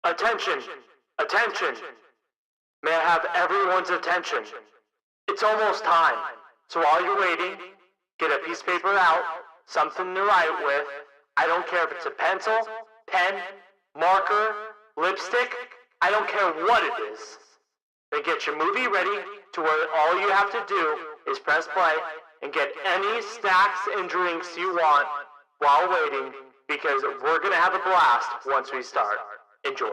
Attention! Attention! May I have everyone's attention? It's almost time, so while you're waiting, get a piece of paper out, something to write with. I don't care if it's a pencil, pen, marker, lipstick, I don't care what it is. Then get your movie ready to where all you have to do is press play and get any snacks and drinks you want while waiting, because we're gonna have a blast once we start. Enjoy.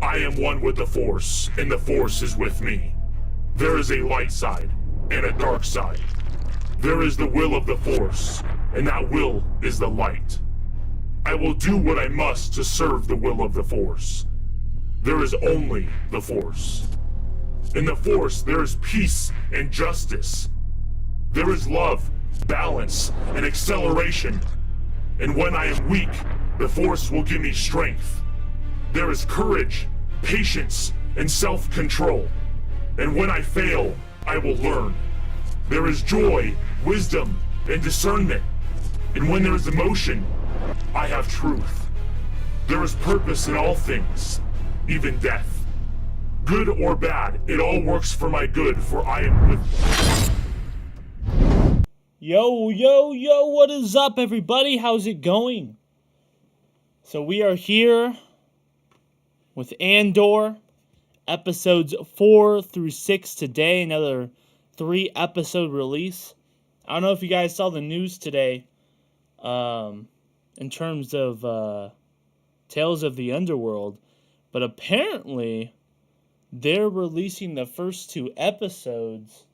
I am one with the Force, and the Force is with me. There is a light side, and a dark side. There is the will of the Force, and that will is the light. I will do what I must to serve the will of the Force. There is only the Force. In the Force, there is peace and justice. There is love, balance, and acceleration. And when I am weak, the Force will give me strength. There is courage, patience, and self-control. And when I fail, I will learn. There is joy, wisdom, and discernment. And when there is emotion, I have truth. There is purpose in all things, even death. Good or bad, it all works for my good, for I am with you. Yo, what is up, everybody? How's it going? So we are here with Andor, episodes 4 through 6 today, another 3-episode release. I don't know if you guys saw the news today, in terms of Tales of the Underworld, but apparently they're releasing the first 2 episodes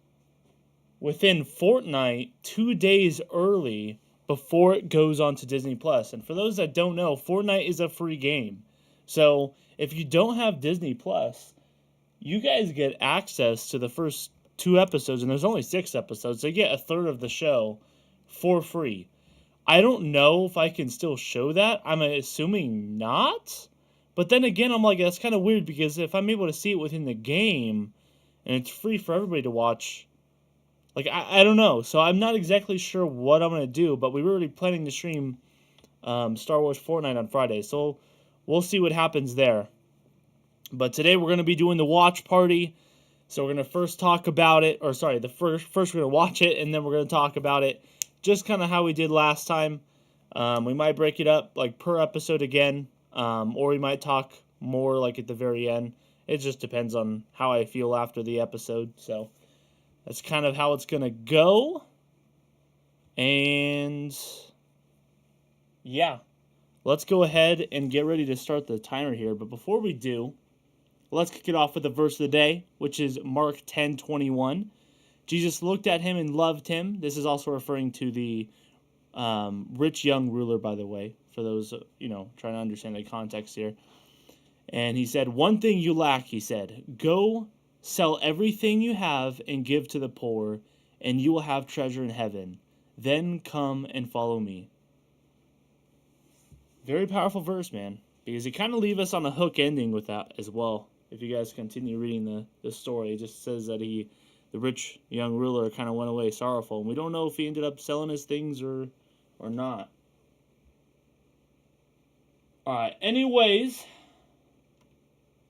within Fortnite 2 days early before it goes on to Disney+. And for those that don't know, Fortnite is a free game. So if you don't have Disney+, you guys get access to the first 2 episodes, and there's only 6 episodes, so you get a third of the show for free. I don't know if I can still show that. I'm assuming not. But then again, I'm like, that's kind of weird, because if I'm able to see it within the game, and it's free for everybody to watch, like, I don't know. So I'm not exactly sure what I'm going to do, but we were already planning to stream Star Wars Fortnite on Friday, so we'll see what happens there. But today we're going to be doing the watch party. So we're going to first talk about it, or sorry, first we're going to watch it, and then we're going to talk about it, just kind of how we did last time. We might break it up like per episode again, or we might talk more like at the very end. It just depends on how I feel after the episode. So that's kind of how it's going to go. And yeah, let's go ahead and get ready to start the timer here. But before we do, let's kick it off with the verse of the day, which is Mark 10:21. Jesus looked at him and loved him. This is also referring to the rich young ruler, by the way, for those, trying to understand the context here. And he said, "One thing you lack," he said. "Go sell everything you have and give to the poor, and you will have treasure in heaven. Then come and follow me." Very powerful verse, man, because he kind of leave us on a hook ending with that as well. If you guys continue reading the story, it just says that the rich young ruler kind of went away sorrowful, and we don't know if he ended up selling his things or not. All right, anyways,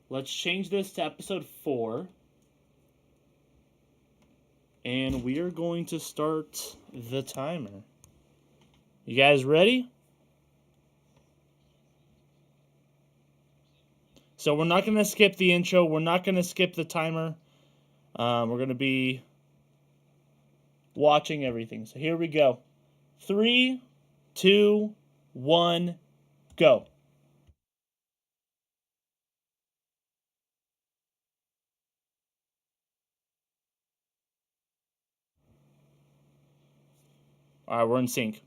let's change this to episode 4. And we are going to start the timer. You guys ready? So we're not going to skip the intro. We're not going to skip the timer. We're going to be watching everything. So here we go. 3, 2, 1, go. All right, we're in sync.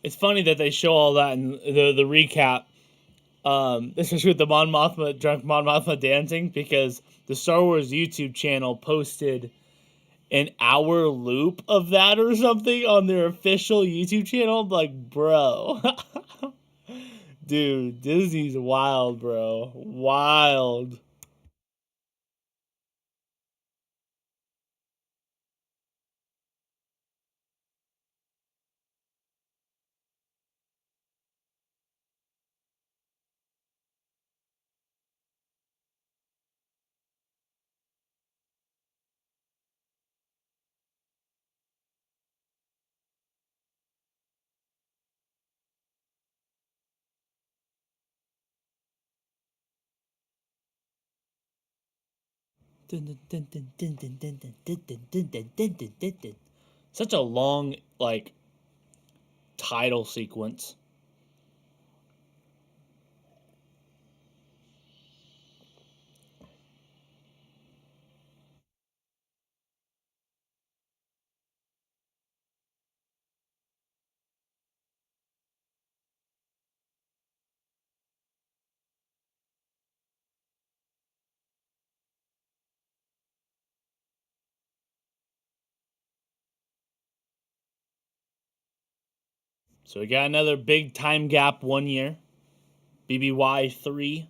It's funny that they show all that in the recap, especially with the drunk Mon Mothma dancing, because the Star Wars YouTube channel posted an hour loop of that or something on their official YouTube channel. I'm like, bro, dude, Disney's wild, bro, wild. Such a long, like, title sequence. So we got another big time gap, 1 year. BBY 3.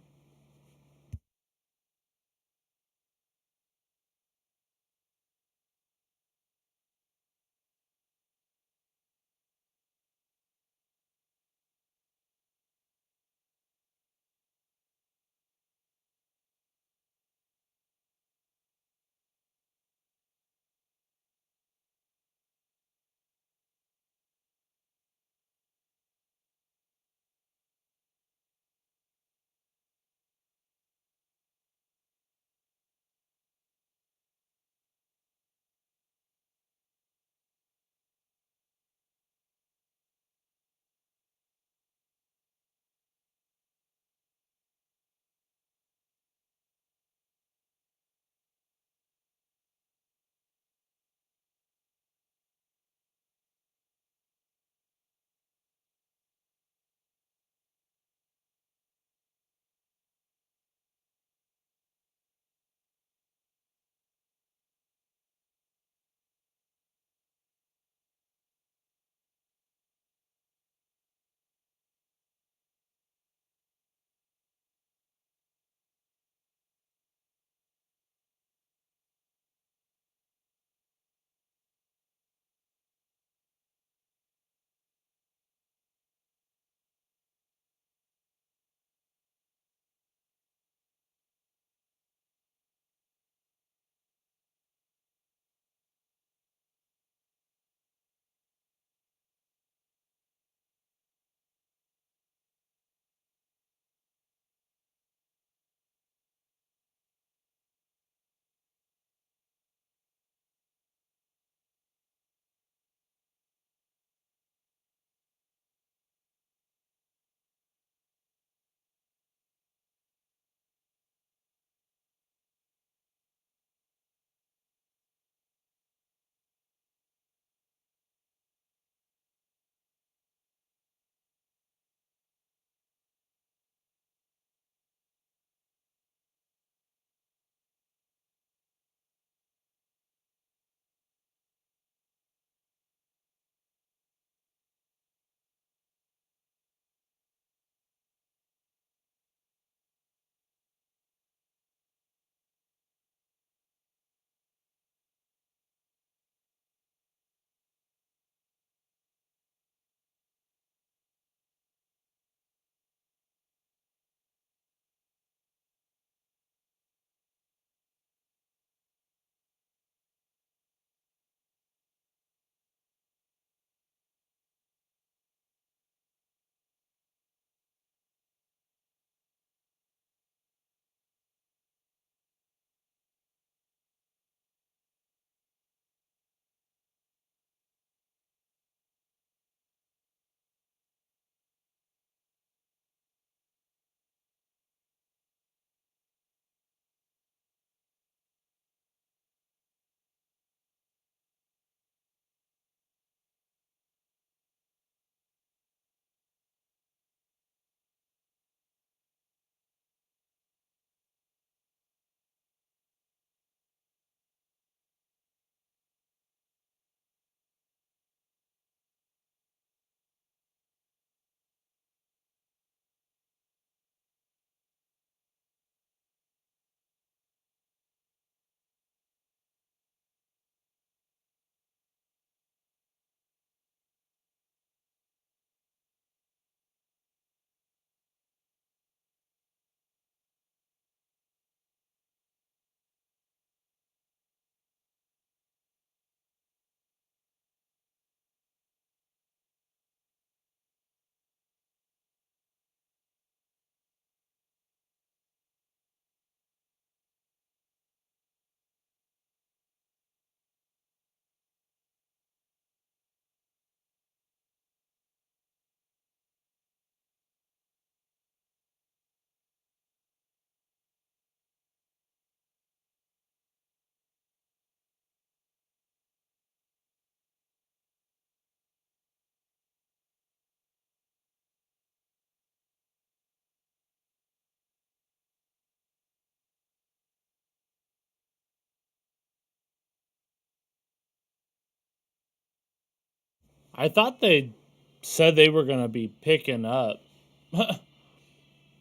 I thought they said they were gonna be picking up.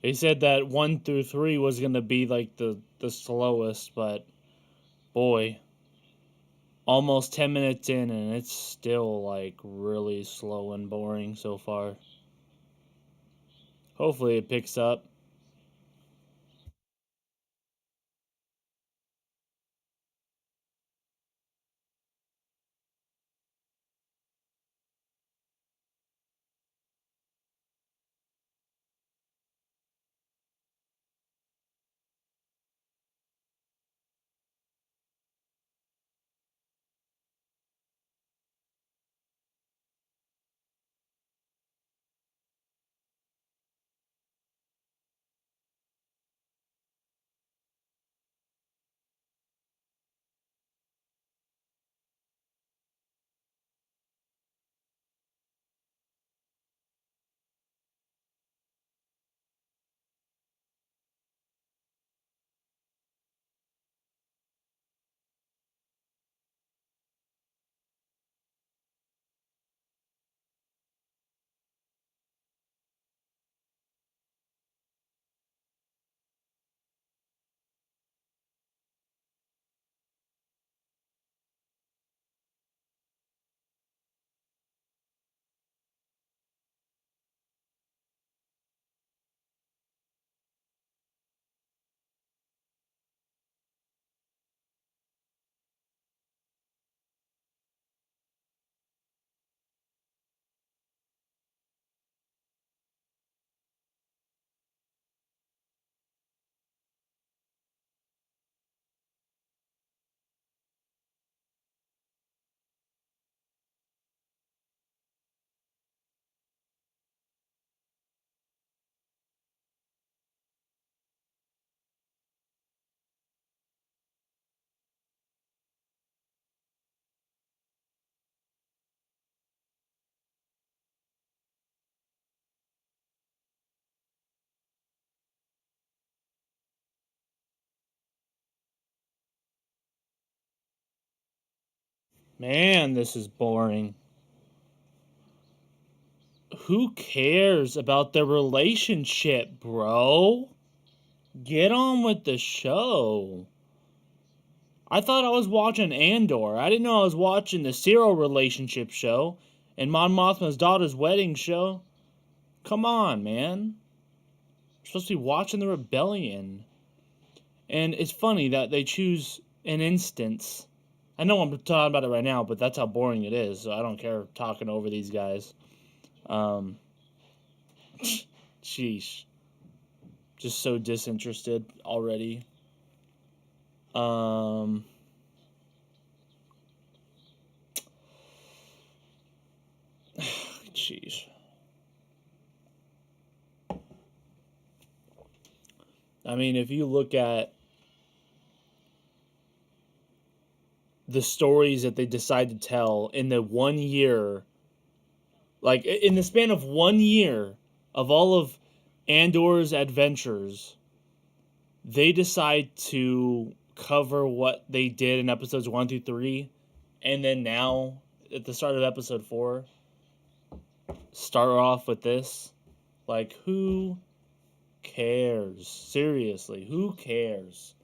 They said that 1 through 3 was gonna be like the slowest, but boy, almost 10 minutes in and it's still like really slow and boring so far. Hopefully it picks up. Man, this is boring. Who cares about their relationship, bro? Get on with the show. I thought I was watching Andor. I didn't know I was watching the Serial relationship show and Mon Mothma's daughter's wedding show. Come on, man. We're supposed to be watching the rebellion. And it's funny that they choose an instance. I know I'm talking about it right now, but that's how boring it is, so I don't care talking over these guys. Sheesh. Just so disinterested already. Jeez. I mean, if you look at the stories that they decide to tell in the 1 year, like in the span of 1 year of all of Andor's adventures, they decide to cover what they did in episodes 1 through 3, and then now at the start of episode 4, start off with this. Like, who cares? Seriously, who cares?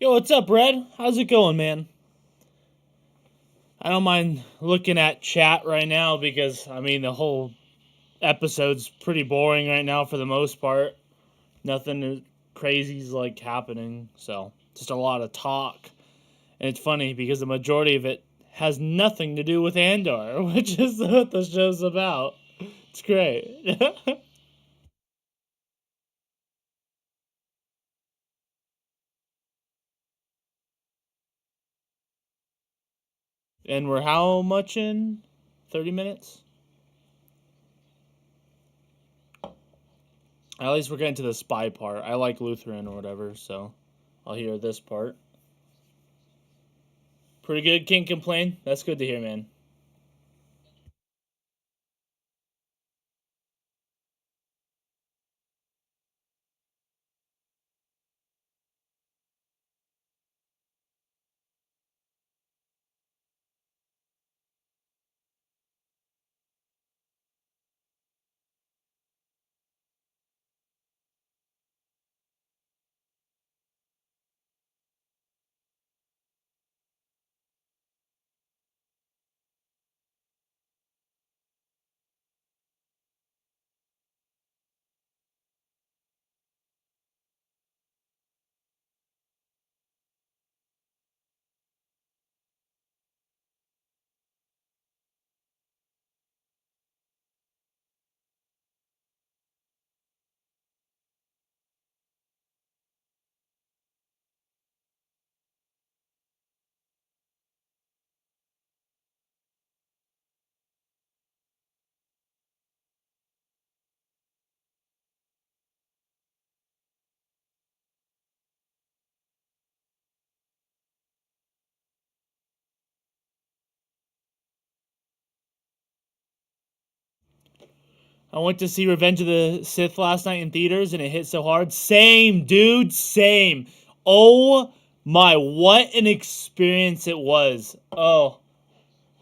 Yo, what's up, Red? How's it going, man? I don't mind looking at chat right now because, I mean, the whole episode's pretty boring right now for the most part. Nothing crazy's, like, happening, so just a lot of talk. And it's funny because the majority of it has nothing to do with Andor, which is what the show's about. It's great. And we're how much in? 30 minutes? At least we're getting to the spy part. I like Lutheran or whatever, so I'll hear this part. Pretty good, can't complain. That's good to hear, man. I went to see Revenge of the Sith last night in theaters and it hit so hard. Same, dude, same. Oh my, what an experience it was. Oh,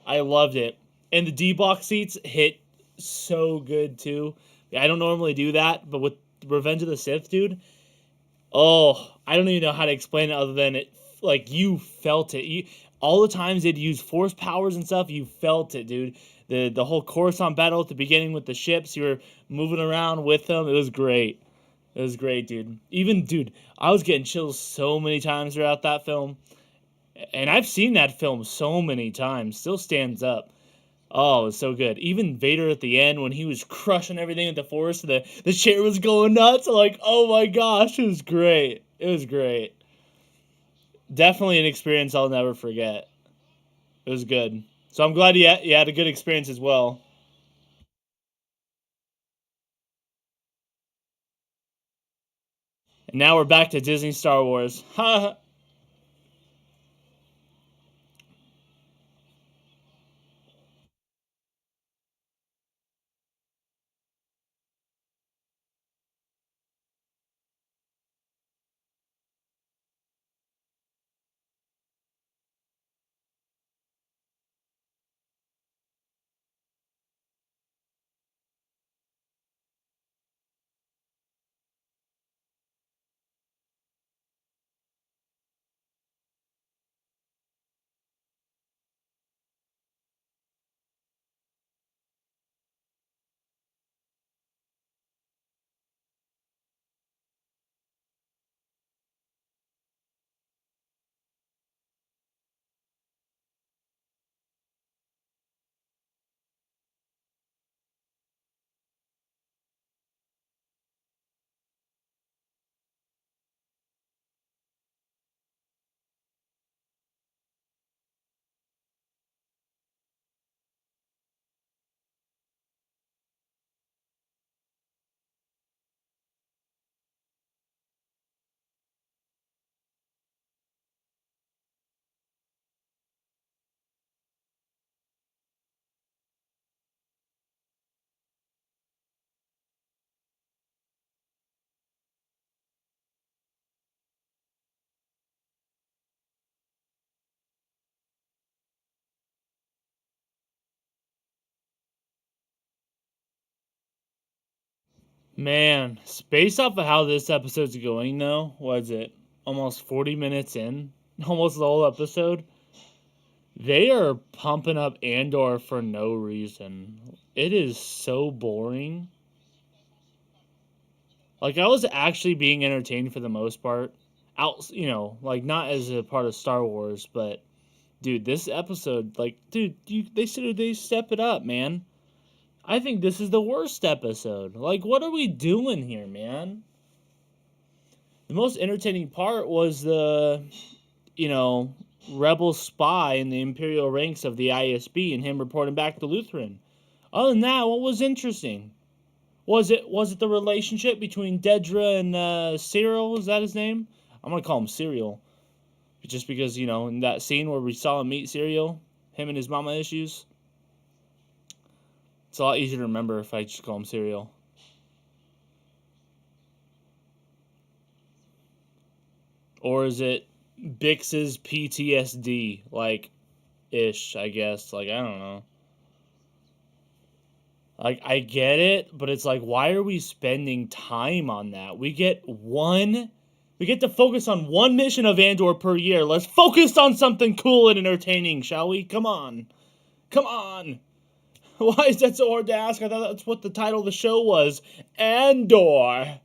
I loved it. And the D-box seats hit so good too. I don't normally do that, but with Revenge of the Sith, dude, oh, I don't even know how to explain it other than it, like, you felt it. All the times they'd use force powers and stuff, you felt it, dude. The whole Coruscant battle at the beginning with the ships, you were moving around with them. It was great. It was great, dude. Even, dude, I was getting chills so many times throughout that film. And I've seen that film so many times. Still stands up. Oh, it was so good. Even Vader at the end when he was crushing everything at the Force, the chair was going nuts. I'm like, oh my gosh, it was great. It was great. Definitely an experience I'll never forget. It was good. So I'm glad you had a good experience as well. And now we're back to Disney Star Wars. Ha! Man, based off of how this episode's going, though, was it? almost 40 minutes in, almost the whole episode. They are pumping up Andor for no reason. It is so boring. Like, I was actually being entertained for the most part. Out, like, not as a part of Star Wars, but dude, this episode, like, dude, they step it up, man. I think this is the worst episode. Like, what are we doing here, man? The most entertaining part was the, rebel spy in the Imperial ranks of the ISB and him reporting back to Lutheran. Other than that, what was interesting? Was it the relationship between Dedra and Cyril? Is that his name? I'm gonna call him Cyril, just because in that scene where we saw him meet Cyril, him and his mama issues. It's a lot easier to remember if I just call him Cyril. Or is it Bix's PTSD, like, ish, I guess. Like, I don't know. Like, I get it, but it's like, why are we spending time on that? We get to focus on one mission of Andor per year. Let's focus on something cool and entertaining, shall we? Come on. Come on. Why is that so hard to ask? I thought that's what the title of the show was. Andor.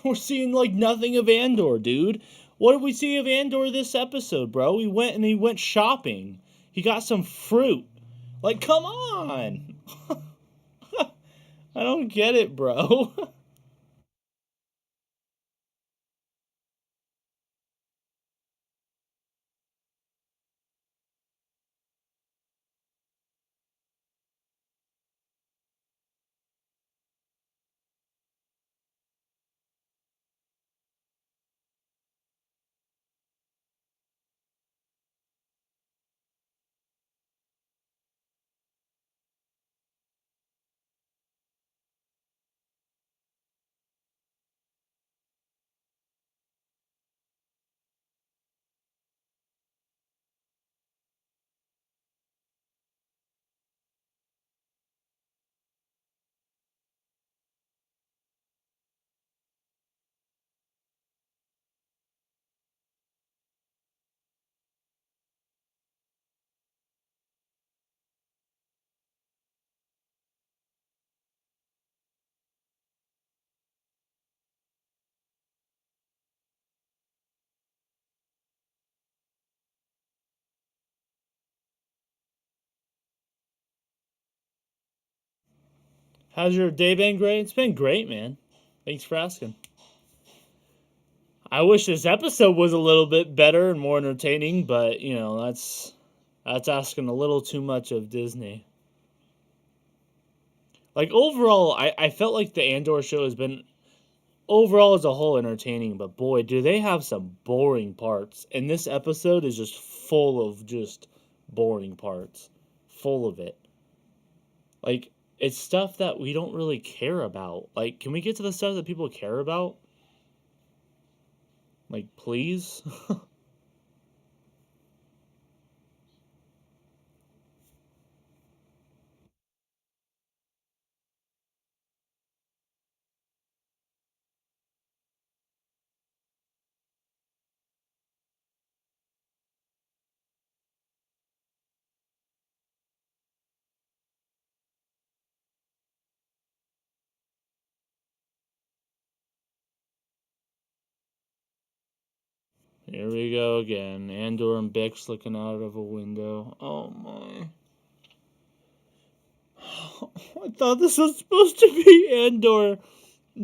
We're seeing, like, nothing of Andor, dude. What did we see of Andor this episode, bro? He went shopping. He got some fruit. Like, come on. I don't get it, bro. How's your day been, great? It's been great, man. Thanks for asking. I wish this episode was a little bit better and more entertaining, but, that's asking a little too much of Disney. Like, overall, I felt like the Andor show has been, overall as a whole, entertaining, but boy, do they have some boring parts. And this episode is just full of just boring parts. Full of it. Like, it's stuff that we don't really care about. Like, can we get to the stuff that people care about? Like, please? Here we go again. Andor and Bix looking out of a window. Oh my. I thought this was supposed to be Andor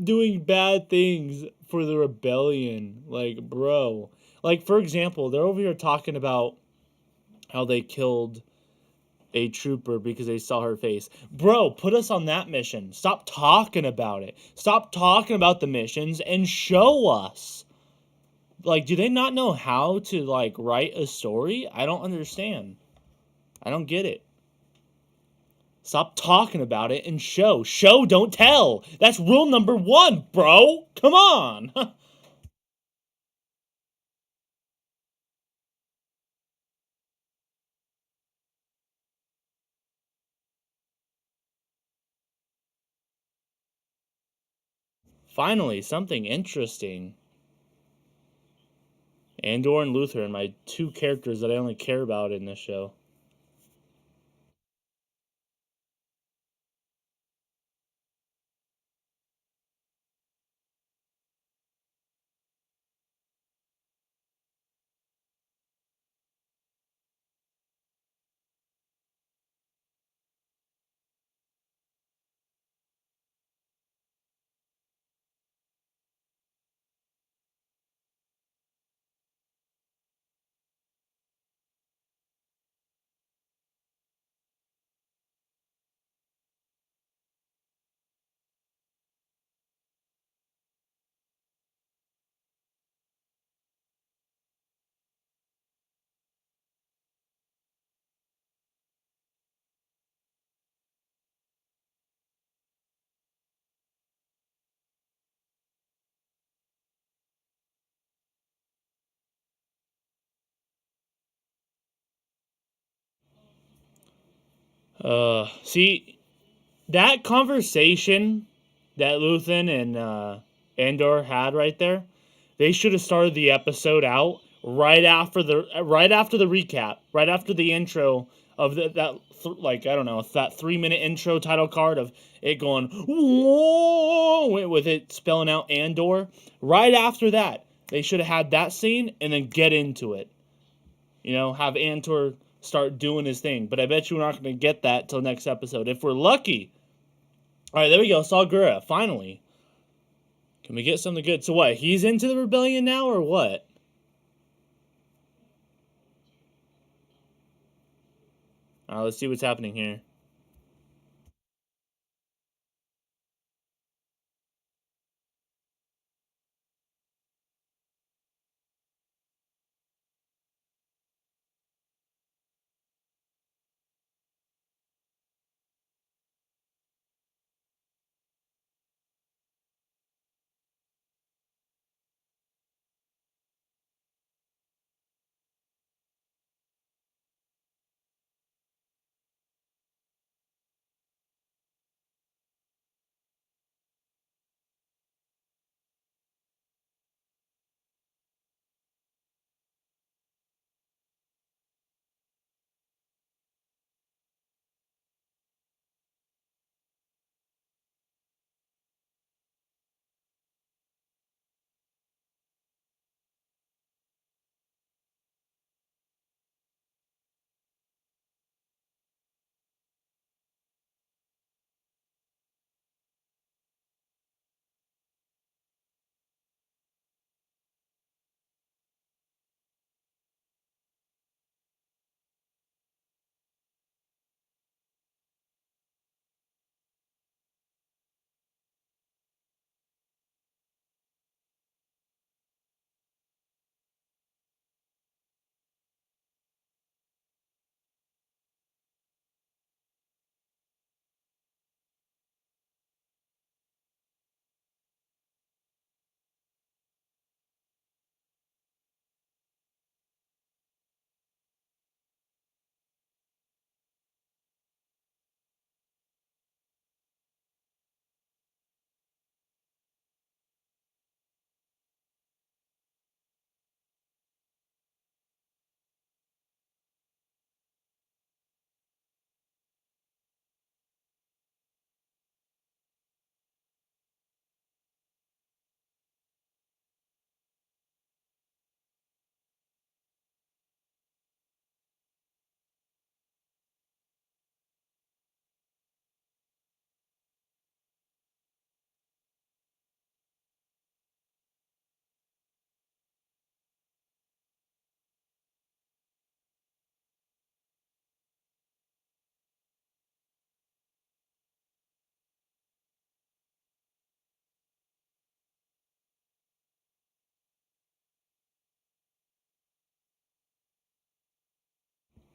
doing bad things for the rebellion. Like, bro. Like, for example, they're over here talking about how they killed a trooper because they saw her face. Bro, put us on that mission. Stop talking about it. Stop talking about the missions and show us. Like, do they not know how to, like, write a story? I don't understand. I don't get it. Stop talking about it and show. Show, don't tell. That's rule number 1, bro. Come on. Finally, something interesting. Andor and Luther are my two characters that I only care about in this show. See, that conversation that Luthen and Andor had right there, they should have started the episode out right after the recap, right after the intro of like, I don't know, that 3-minute intro title card of it going whoa with it spelling out Andor. Right after that, they should have had that scene and then get into it. You know, have Andor start doing his thing. But I bet you we're not going to get that till next episode if we're lucky. All right, there we go. Saw Gura finally. Can we get something good? So what? He's into the rebellion now, or what? Let's see what's happening here.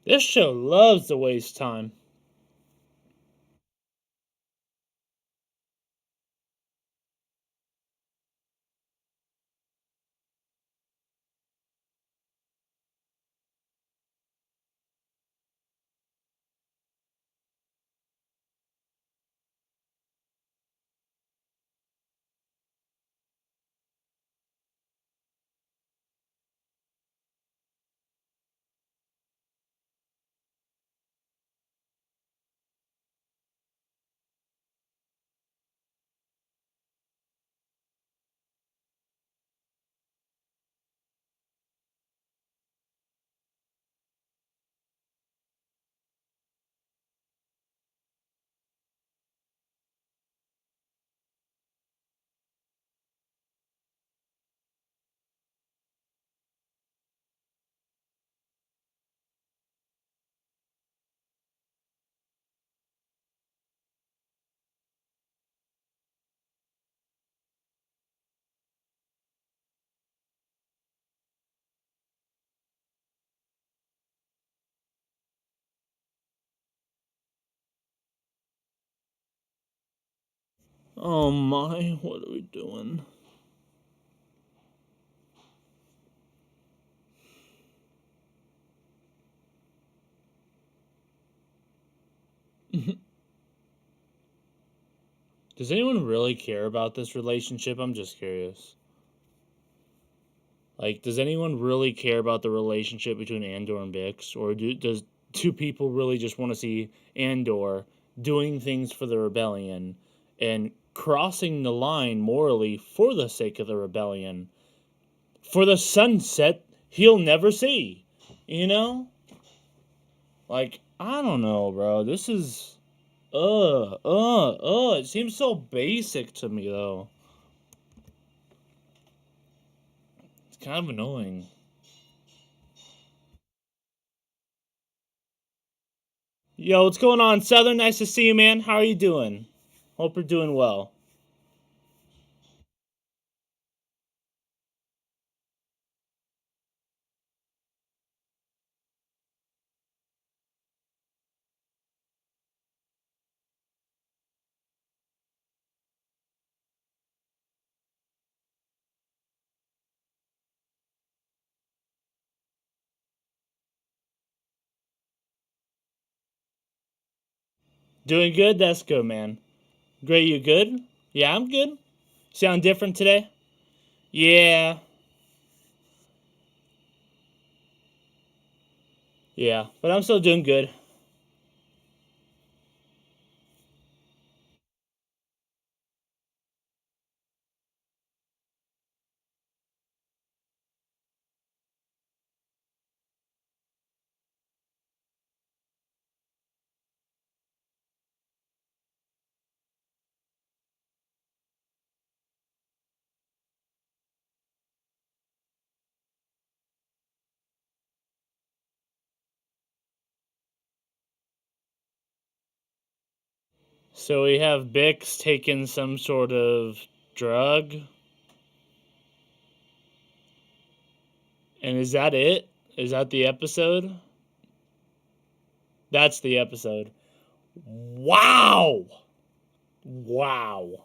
This show loves to waste time. Oh my, what are we doing? Does anyone really care about this relationship? I'm just curious. Like, does anyone really care about the relationship between Andor and Bix? Or do people really just want to see Andor doing things for the rebellion and crossing the line morally for the sake of the rebellion for the sunset he'll never see? You know? Like, I don't know, bro. This is it seems so basic to me though. It's kind of annoying. Yo, what's going on, Southern? Nice to see you, man. How are you doing? Hope you're doing well. Doing good? That's good, man. Great, you good? Yeah, I'm good. Sound different today? Yeah. Yeah, but I'm still doing good. So we have Bix taking some sort of drug. And is that it? Is that the episode? That's the episode. Wow! Wow.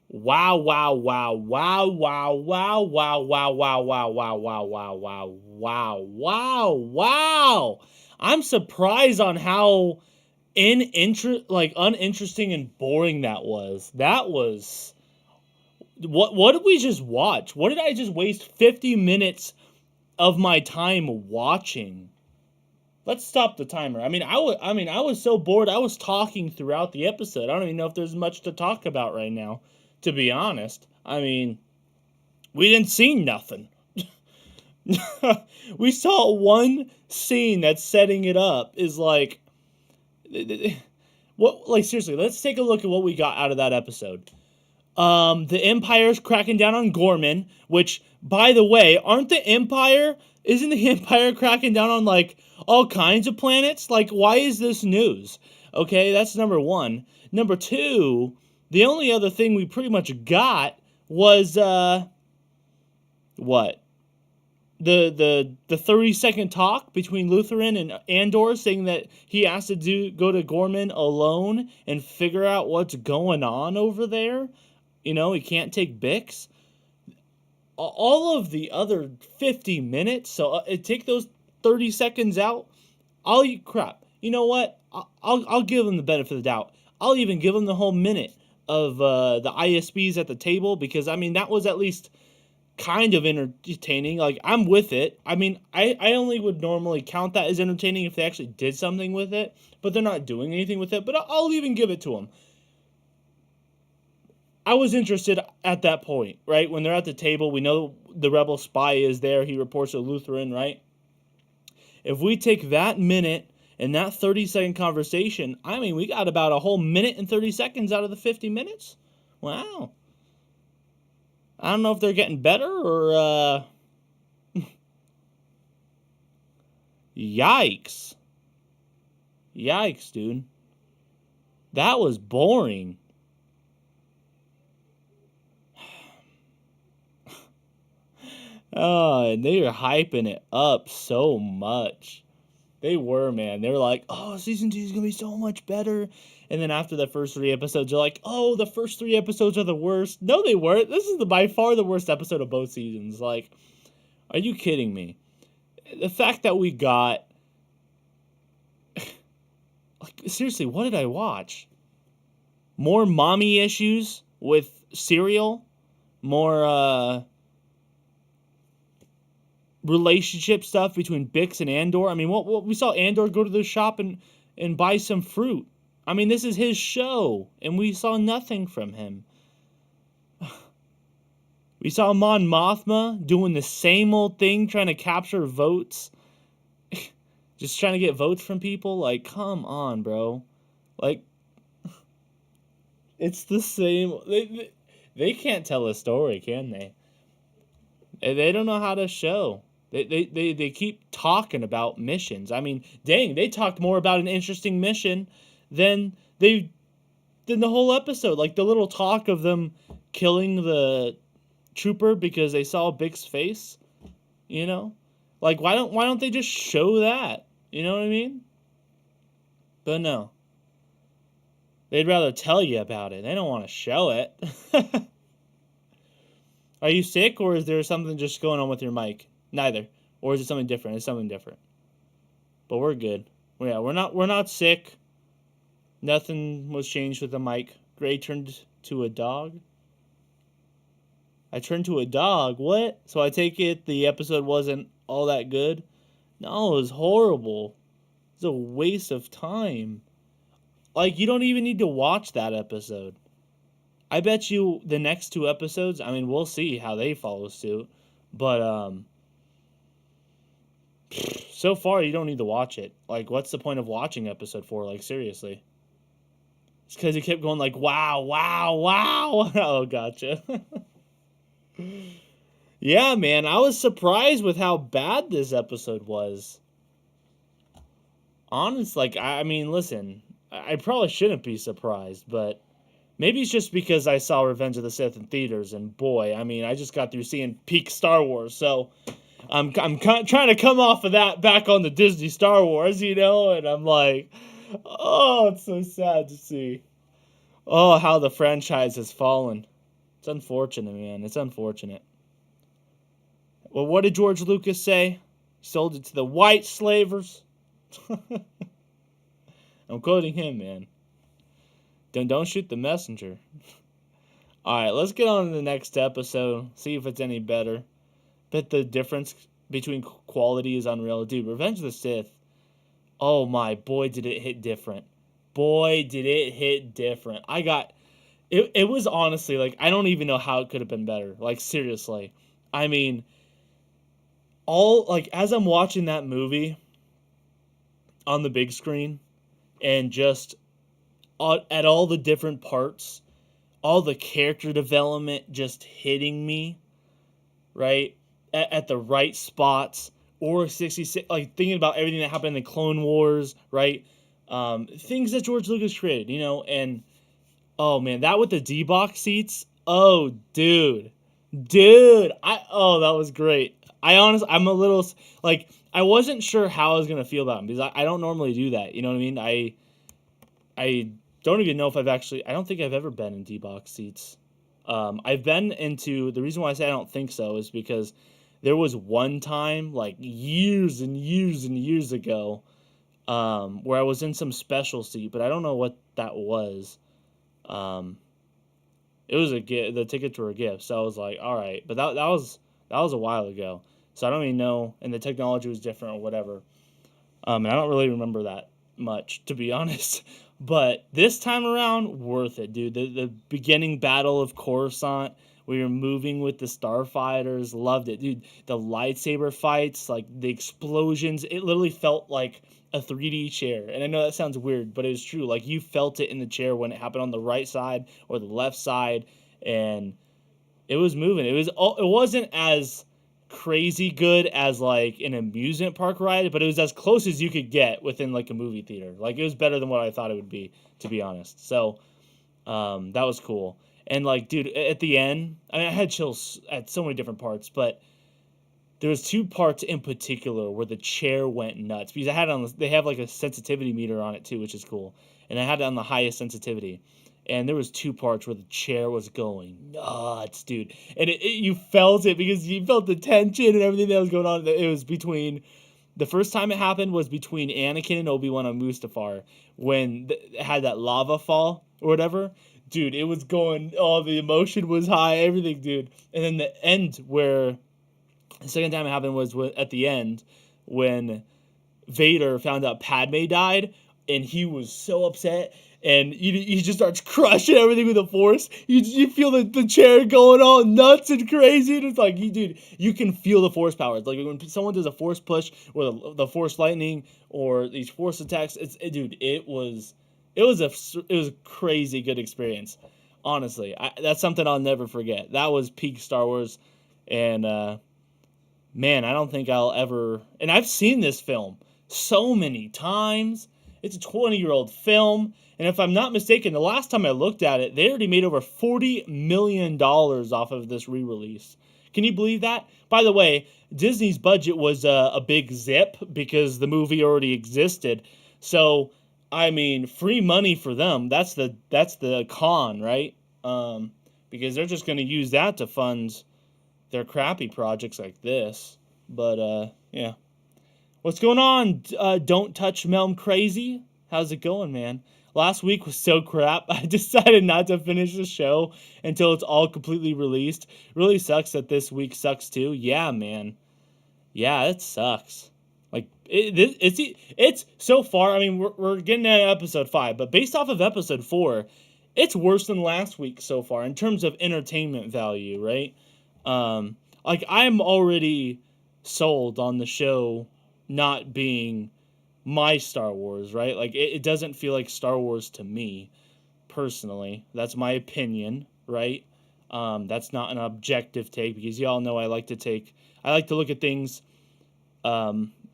Wow, wow, wow, wow, wow, wow, wow, wow, wow, wow, wow, wow, wow, wow, wow, wow. I'm surprised on how uninteresting and boring that was. That was what did we just watch? What did I just waste 50 minutes of my time watching? Let's stop the timer. I was so bored. I was talking throughout the episode. I don't even know if there's much to talk about right now, to be honest. I mean, we didn't see nothing. We saw one scene that's setting it up is like what, like, seriously, let's take a look at what we got out of that episode. The Empire's cracking down on Gorman, which, by the way, isn't the Empire cracking down on, like, all kinds of planets? Like, why is this news? Okay, that's number one. Number two, the only other thing we pretty much got was, what? The 30-second talk between Lutheran and Andor saying that he has to go to Gorman alone and figure out what's going on over there. You know, he can't take Bix. All of the other 50 minutes, so take those 30 seconds out. Crap. You know what? I'll give him the benefit of the doubt. I'll even give him the whole minute of the ISBs at the table, because, I mean, that was at least kind of entertaining. Like, I'm with it. I mean, I only would normally count that as entertaining if they actually did something with it, but they're not doing anything with it. But I'll even give it to them. I was interested at that point, right? When they're at the table, we know the rebel spy is there. He reports to Lutheran, right? If we take that minute and that 30-second conversation, I mean, we got about a whole minute and 30 seconds out of the 50 minutes. Wow. I don't know if they're getting better or, yikes. Yikes, dude. That was boring. Oh, and they were hyping it up so much. They were, man. They were like, oh, season 2 is going to be so much better. And then after the first 3 episodes, you're like, oh, the first 3 episodes are the worst. No, they weren't. This is by far the worst episode of both seasons. Like, are you kidding me? The fact that we got... like, seriously, what did I watch? More mommy issues with cereal? More, relationship stuff between Bix and Andor? I mean, what we saw Andor go to the shop and buy some fruit. I mean, this is his show, and we saw nothing from him. We saw Mon Mothma doing the same old thing, trying to capture votes. Just trying to get votes from people. Like, come on, bro. Like, it's the same. They can't tell a story, can they? They don't know how to show. They keep talking about missions. I mean, dang, they talked more about an interesting mission than the whole episode. Like the little talk of them killing the trooper because they saw Bix's face, you know? Like why don't they just show that? You know what I mean? But no. They'd rather tell you about it. They don't want to show it. Are you sick or is there something just going on with your mic? Neither. Or is it something different? It's something different. But we're good. Yeah, we're not sick. Nothing was changed with the mic. Gray turned to a dog. I turned to a dog? What? So I take it the episode wasn't all that good? No, it was horrible. It's a waste of time. Like, you don't even need to watch that episode. I bet you the next 2 episodes, I mean, we'll see how they follow suit. But, so far, you don't need to watch it. Like, what's the point of watching episode 4? Like, seriously. It's because he kept going like, wow, wow, wow. Oh, gotcha. Yeah, man, I was surprised with how bad this episode was. Honest, like, I mean, listen, I probably shouldn't be surprised, but maybe it's just because I saw Revenge of the Sith in theaters, and boy, I mean, I just got through seeing peak Star Wars, so I'm trying to come off of that back on the Disney Star Wars, you know, and I'm like, oh, it's so sad to see. Oh, how the franchise has fallen. It's unfortunate, man. It's unfortunate. Well, what did George Lucas say? He sold it to the white slavers. I'm quoting him, man. Don't shoot the messenger. Alright, let's get on to the next episode. See if it's any better. Bet the difference between quality is unreal. Dude, Revenge of the Sith. Oh my, boy did it hit different. Boy did it hit different. It was honestly, like, I don't even know how it could have been better. Like, seriously. I mean, as I'm watching that movie on the big screen, and just at all the different parts, all the character development just hitting me, right, at the right spots, or 66, like, thinking about everything that happened in the Clone Wars, right, things that George Lucas created, you know, and, oh, man, that with the D-Box seats, oh, dude, that was great. I'm a little, like, I wasn't sure how I was going to feel about him, because I don't normally do that, you know what I mean? I don't even know if I don't think I've ever been in D-Box seats. I've been into, the reason why I say I don't think so is because there was one time, like, years and years and years ago, where I was in some special seat, but I don't know what that was. It was a gift, the tickets were a gift, so I was like, all right, but that was a while ago, so I don't even know, and the technology was different or whatever. And I don't really remember that much, to be honest. But this time around, worth it, dude. The beginning battle of Coruscant, where you're moving with the starfighters, loved it, dude. The lightsaber fights, like the explosions, it literally felt like a 3D chair. And I know that sounds weird, but it was true. Like, you felt it in the chair when it happened on the right side or the left side, and it was moving. It wasn't as crazy good as like an amusement park ride, but it was as close as you could get within like a movie theater. Like, it was better than what I thought it would be, to be honest. So that was cool. And like, dude, at the end, I mean, I had chills at so many different parts, but there was 2 parts in particular where the chair went nuts because I had it on. They have like a sensitivity meter on it too, which is cool, and I had it on the highest sensitivity. And there was 2 parts where the chair was going nuts, dude. And you felt it because you felt the tension and everything that was going on. It was between the first time it happened was between Anakin and Obi-Wan on Mustafar when it had that lava fall or whatever. Dude, it was going, oh, the emotion was high, everything, dude. And then the end where the second time it happened was at the end when Vader found out Padme died and he was so upset. And he just starts crushing everything with the Force. You feel the chair going all nuts and crazy. And it's like, dude, you can feel the Force powers. Like when someone does a Force push or the Force lightning or these Force attacks, dude, it was a crazy good experience. Honestly, that's something I'll never forget. That was peak Star Wars, and man, I don't think I'll ever. And I've seen this film so many times. It's a 20-year-old film. And if I'm not mistaken, the last time I looked at it, they already made over $40 million off of this re-release. Can you believe that? By the way, Disney's budget was a big zip because the movie already existed. So, I mean, free money for them. That's the con, right? Because they're just going to use that to fund their crappy projects like this. But, yeah. What's going on? Don't touch Melm Crazy. How's it going, man? Last week was so crap. I decided not to finish the show until it's all completely released. Really sucks that this week sucks too. Yeah, man. Yeah, it sucks. Like it's so far. I mean, we're getting at episode 5, but based off of episode 4, it's worse than last week so far in terms of entertainment value, right? Like I'm already sold on the show not being my Star Wars, right? Like, it doesn't feel like Star Wars to me, personally. That's my opinion, right? That's not an objective take, because y'all know I like to look at things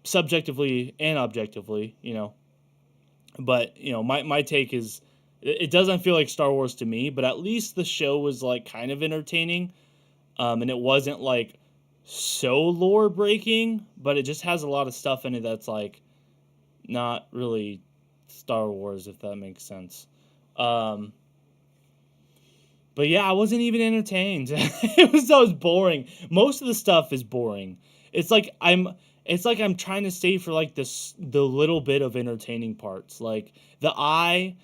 subjectively and objectively, you know. But, you know, my take is, it doesn't feel like Star Wars to me, but at least the show was, like, kind of entertaining, and it wasn't, like, so lore-breaking, but it just has a lot of stuff in it that's, like, not really Star Wars, if that makes sense. But yeah, I wasn't even entertained. It was boring. Most of the stuff is boring. It's like I'm trying to stay for like the little bit of entertaining parts. Like the eye,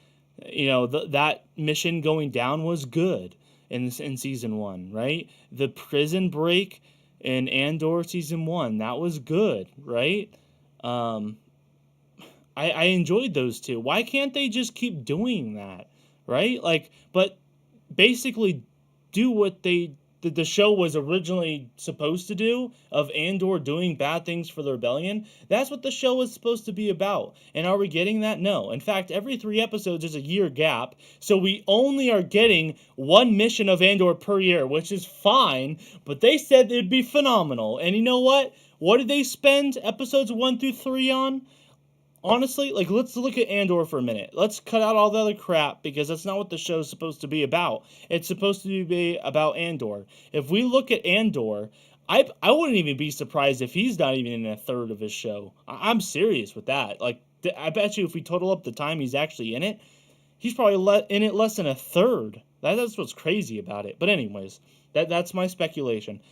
you know, that mission going down was good in season 1, right? The prison break in Andor season 1, that was good, right? I enjoyed those 2. Why can't they just keep doing that, right? Like, but basically do what the show was originally supposed to do, of Andor doing bad things for the rebellion. That's what the show was supposed to be about. And are we getting that? No. In fact, every 3 episodes is a year gap, so we only are getting 1 mission of Andor per year, which is fine, but they said it'd be phenomenal. And you know what? What did they spend episodes 1 through 3 on? Honestly, like, let's look at Andor for a minute. Let's cut out all the other crap, because that's not what the show's supposed to be about. It's supposed to be about Andor. If we look at Andor, I wouldn't even be surprised if he's not even in a third of his show. I'm serious with that. Like, I bet you if we total up the time he's actually in it, he's probably in it less than a third. That's what's crazy about it. But anyways, that's my speculation.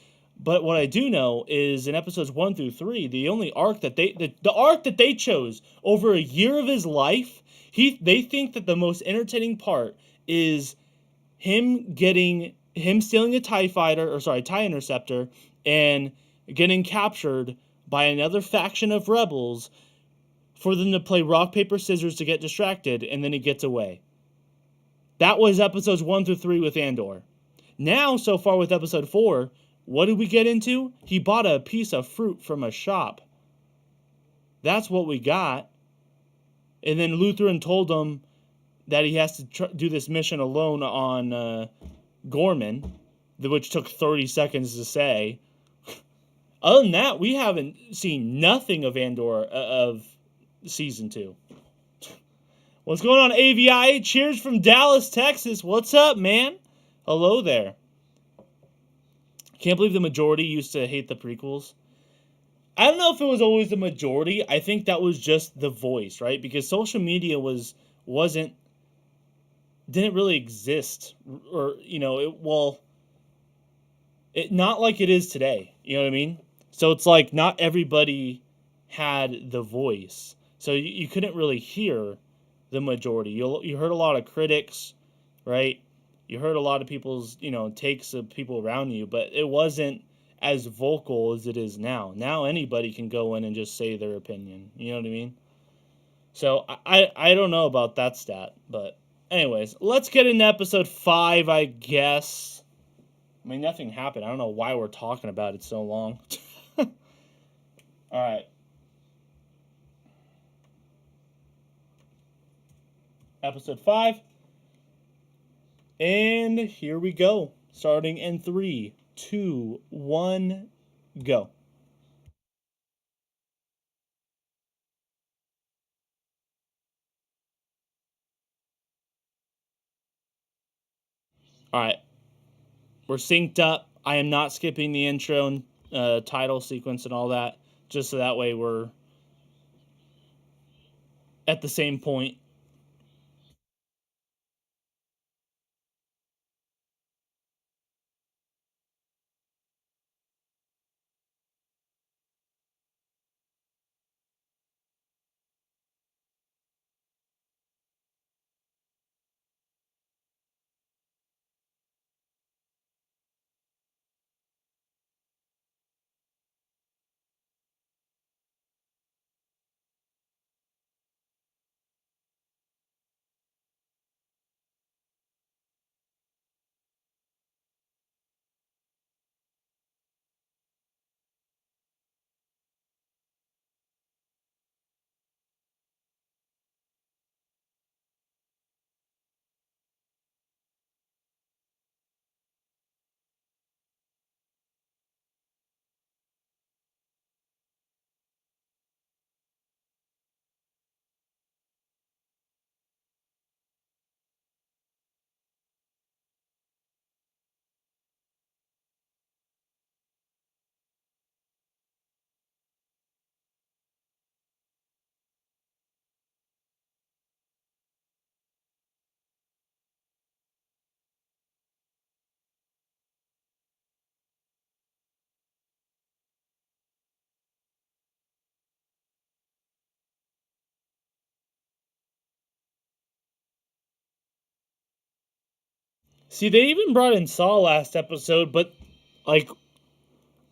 But what I do know is in episodes 1 through 3, the only arc that the arc that they chose over a year of his life, they think that the most entertaining part is him stealing a TIE Interceptor and getting captured by another faction of rebels for them to play rock, paper, scissors to get distracted, and then he gets away. That was episodes 1 through 3 with Andor. Now, so far with episode 4, what did we get into? He bought a piece of fruit from a shop. That's what we got. And then Lutheran told him that he has to do this mission alone on Gorman, which took 30 seconds to say. Other than that, we haven't seen nothing of Andor of season 2. What's going on, AVI? Cheers from Dallas, Texas. What's up, man? Hello there. Can't believe the majority used to hate the prequels. I don't know if it was always the majority. I think that was just the voice, right? Because social media wasn't didn't really exist, or it not like it is today. You know what I mean? So it's like not everybody had the voice, so you couldn't really hear the majority. You heard a lot of critics, right? You heard a lot of people's takes of people around you, but it wasn't as vocal as it is now. Now anybody can go in and just say their opinion. You know what I mean? So I don't know about that stat, but anyways, let's get into episode 5, I guess. I mean, nothing happened. I don't know why we're talking about it so long. All right. Episode 5. And here we go. Starting in 3, 2, 1, go. All right. We're synced up. I am not skipping the intro and title sequence and all that, just so that way we're at the same point. See, they even brought in Saw last episode, but like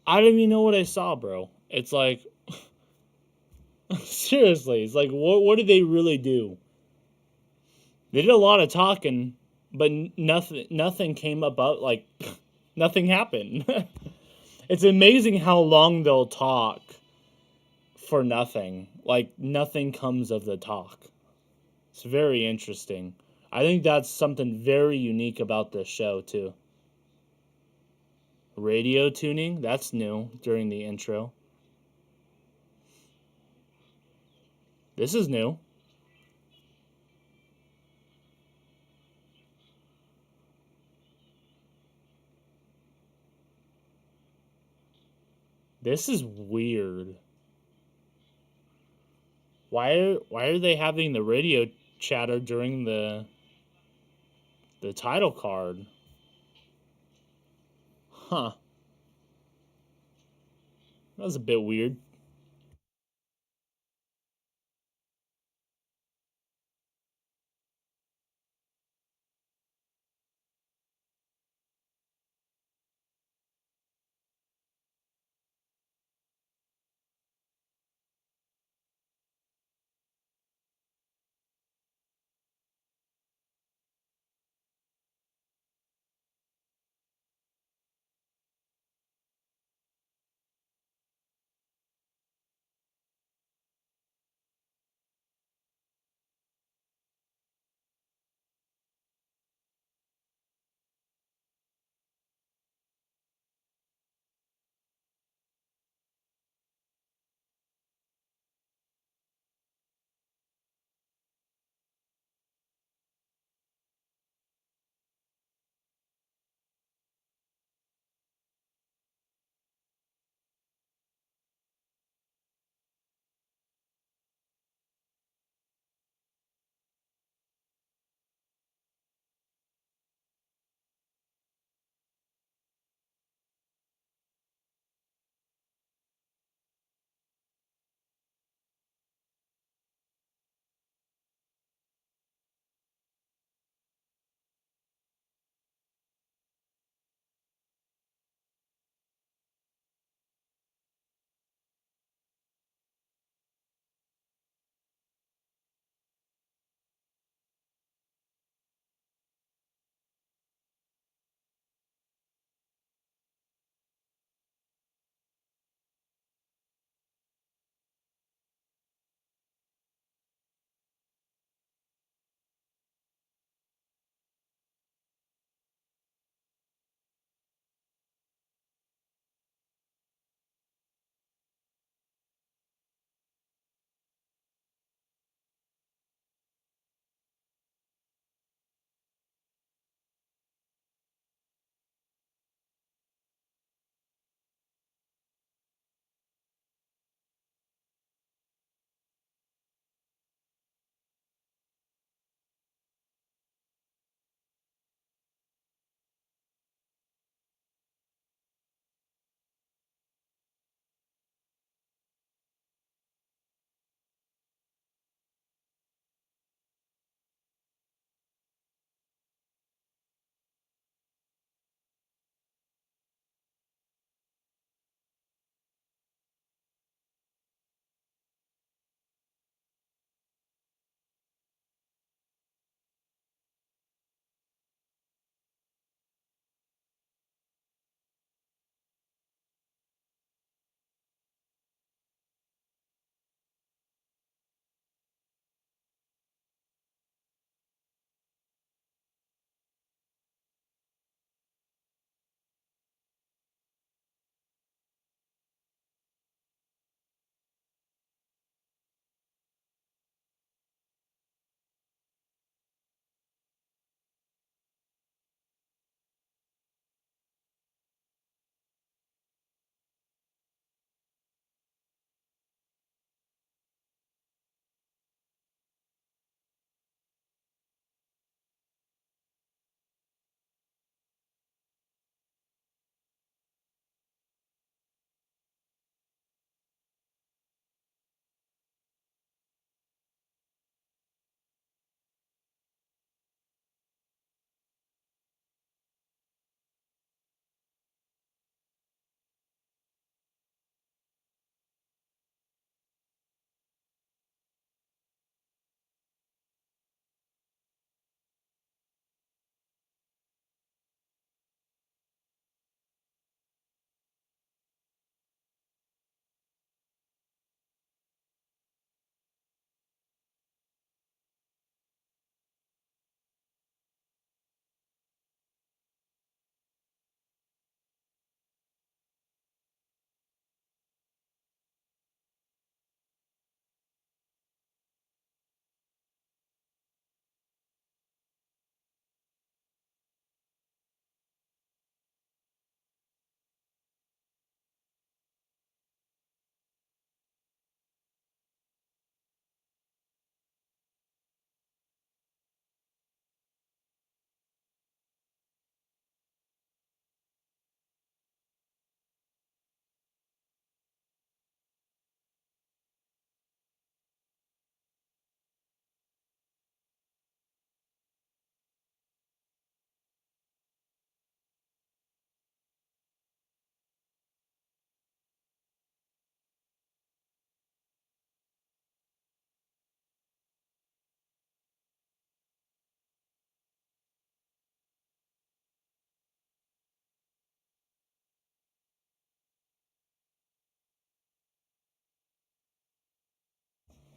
I don't even know what I saw, bro. It's like seriously, it's like what did they really do? They did a lot of talking, but nothing came about. Like nothing happened. It's amazing how long they'll talk for nothing. Like nothing comes of the talk. It's very interesting. I think that's something very unique about this show too. Radio tuning, that's new during the intro. This is new. This is weird. Why are they having the radio chatter during the title card? Huh. That was a bit weird.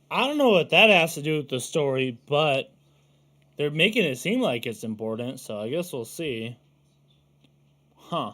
I don't know what that has to do with the story, but they're making it seem like it's important, so I guess we'll see. Huh.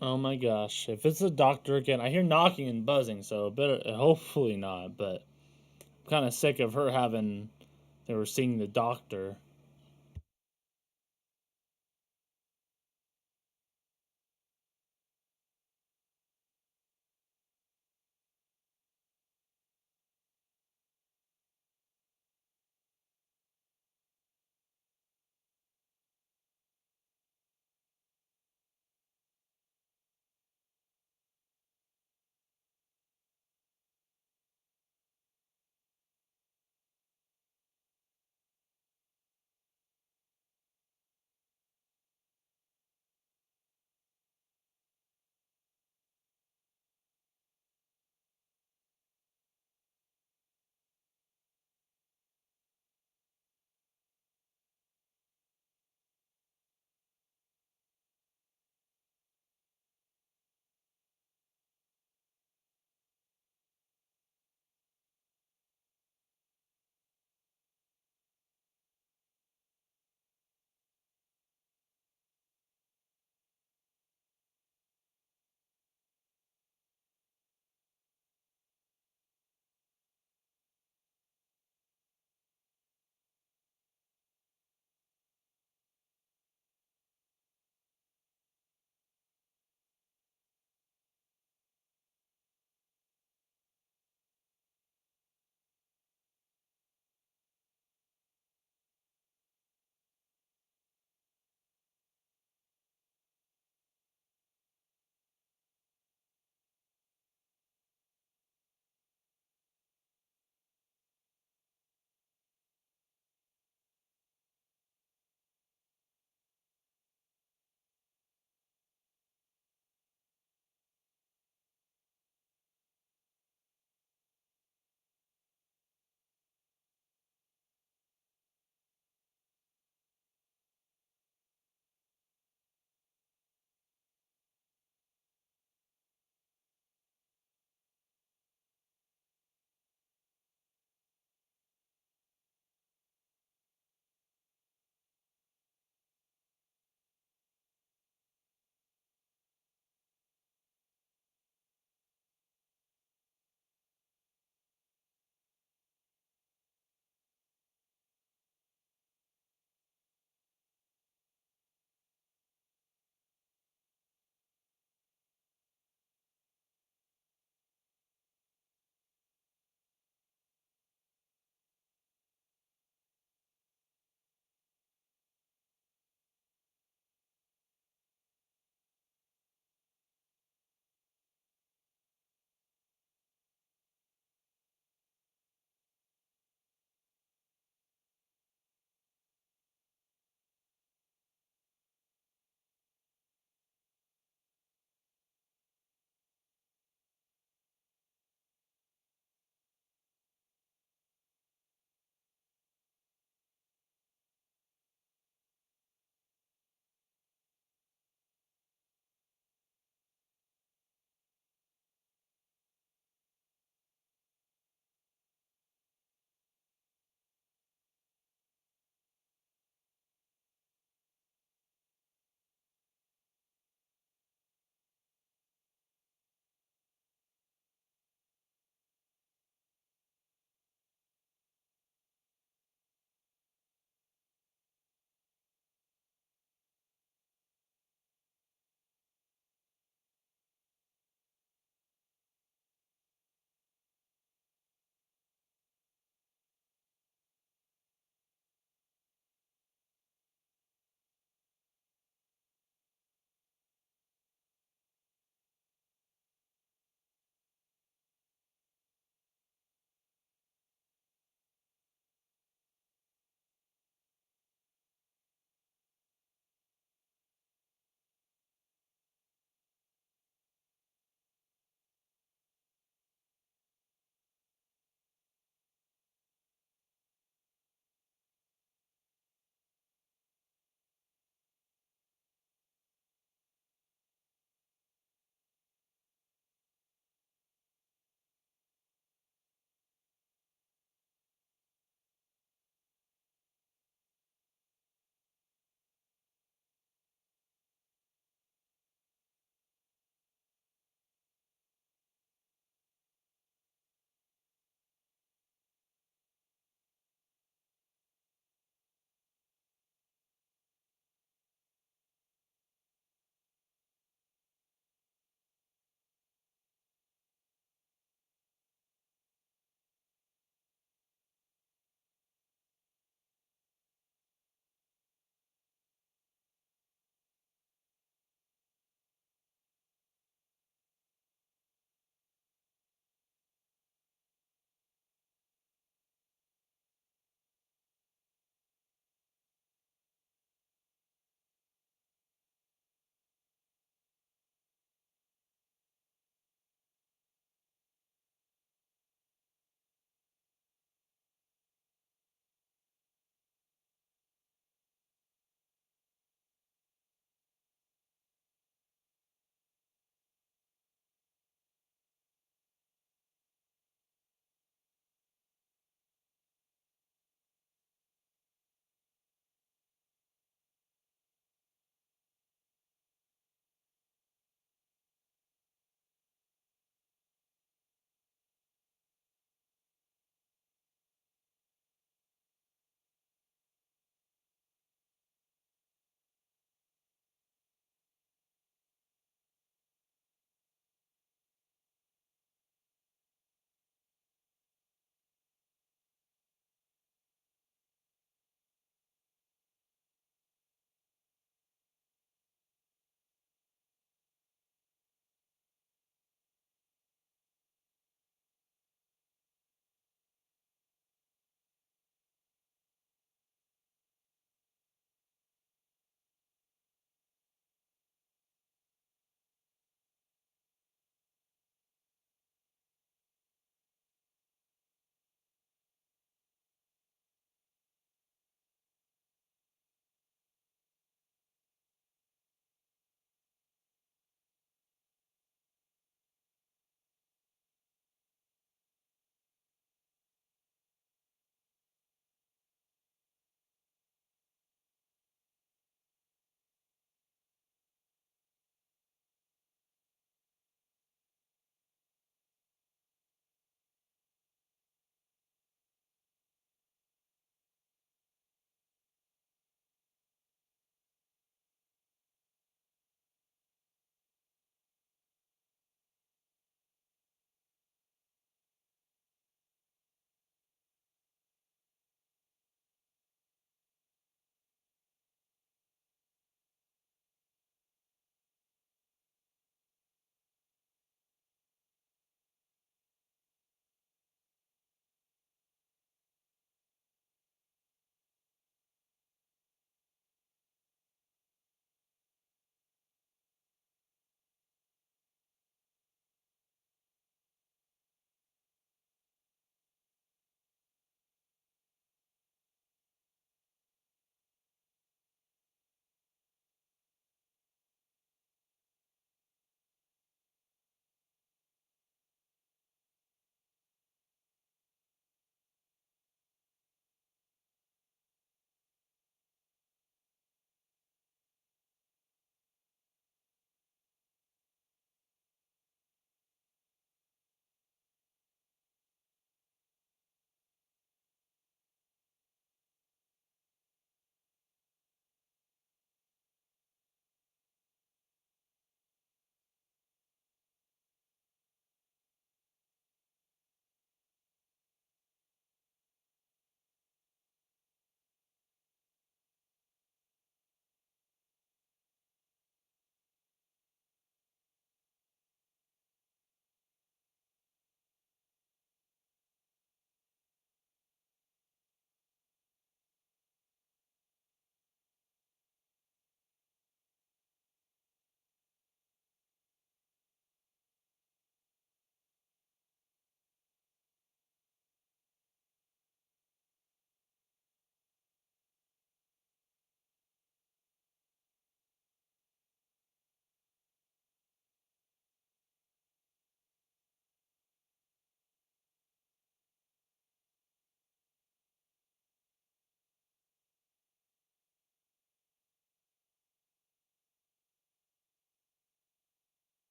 Oh my gosh. If it's a doctor again, I hear knocking and buzzing, so better hopefully not, but I'm kind of sick of her having they were seeing the doctor.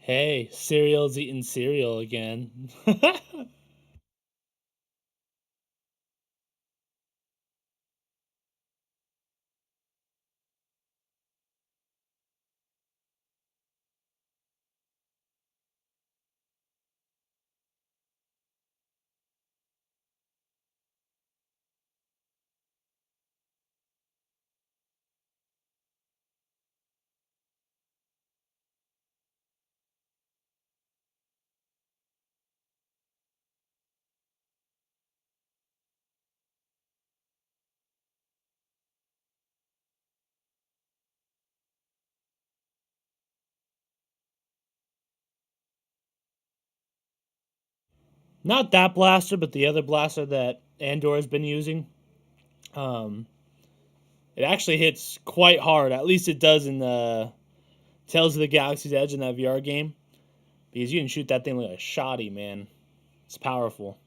Hey, cereal's eating cereal again. Not that blaster, but the other blaster that Andor has been using. Um, it actually hits quite hard. At least it does in the Tales of the Galaxy's Edge in that VR game. Because you can shoot that thing like a shotty, man. It's powerful.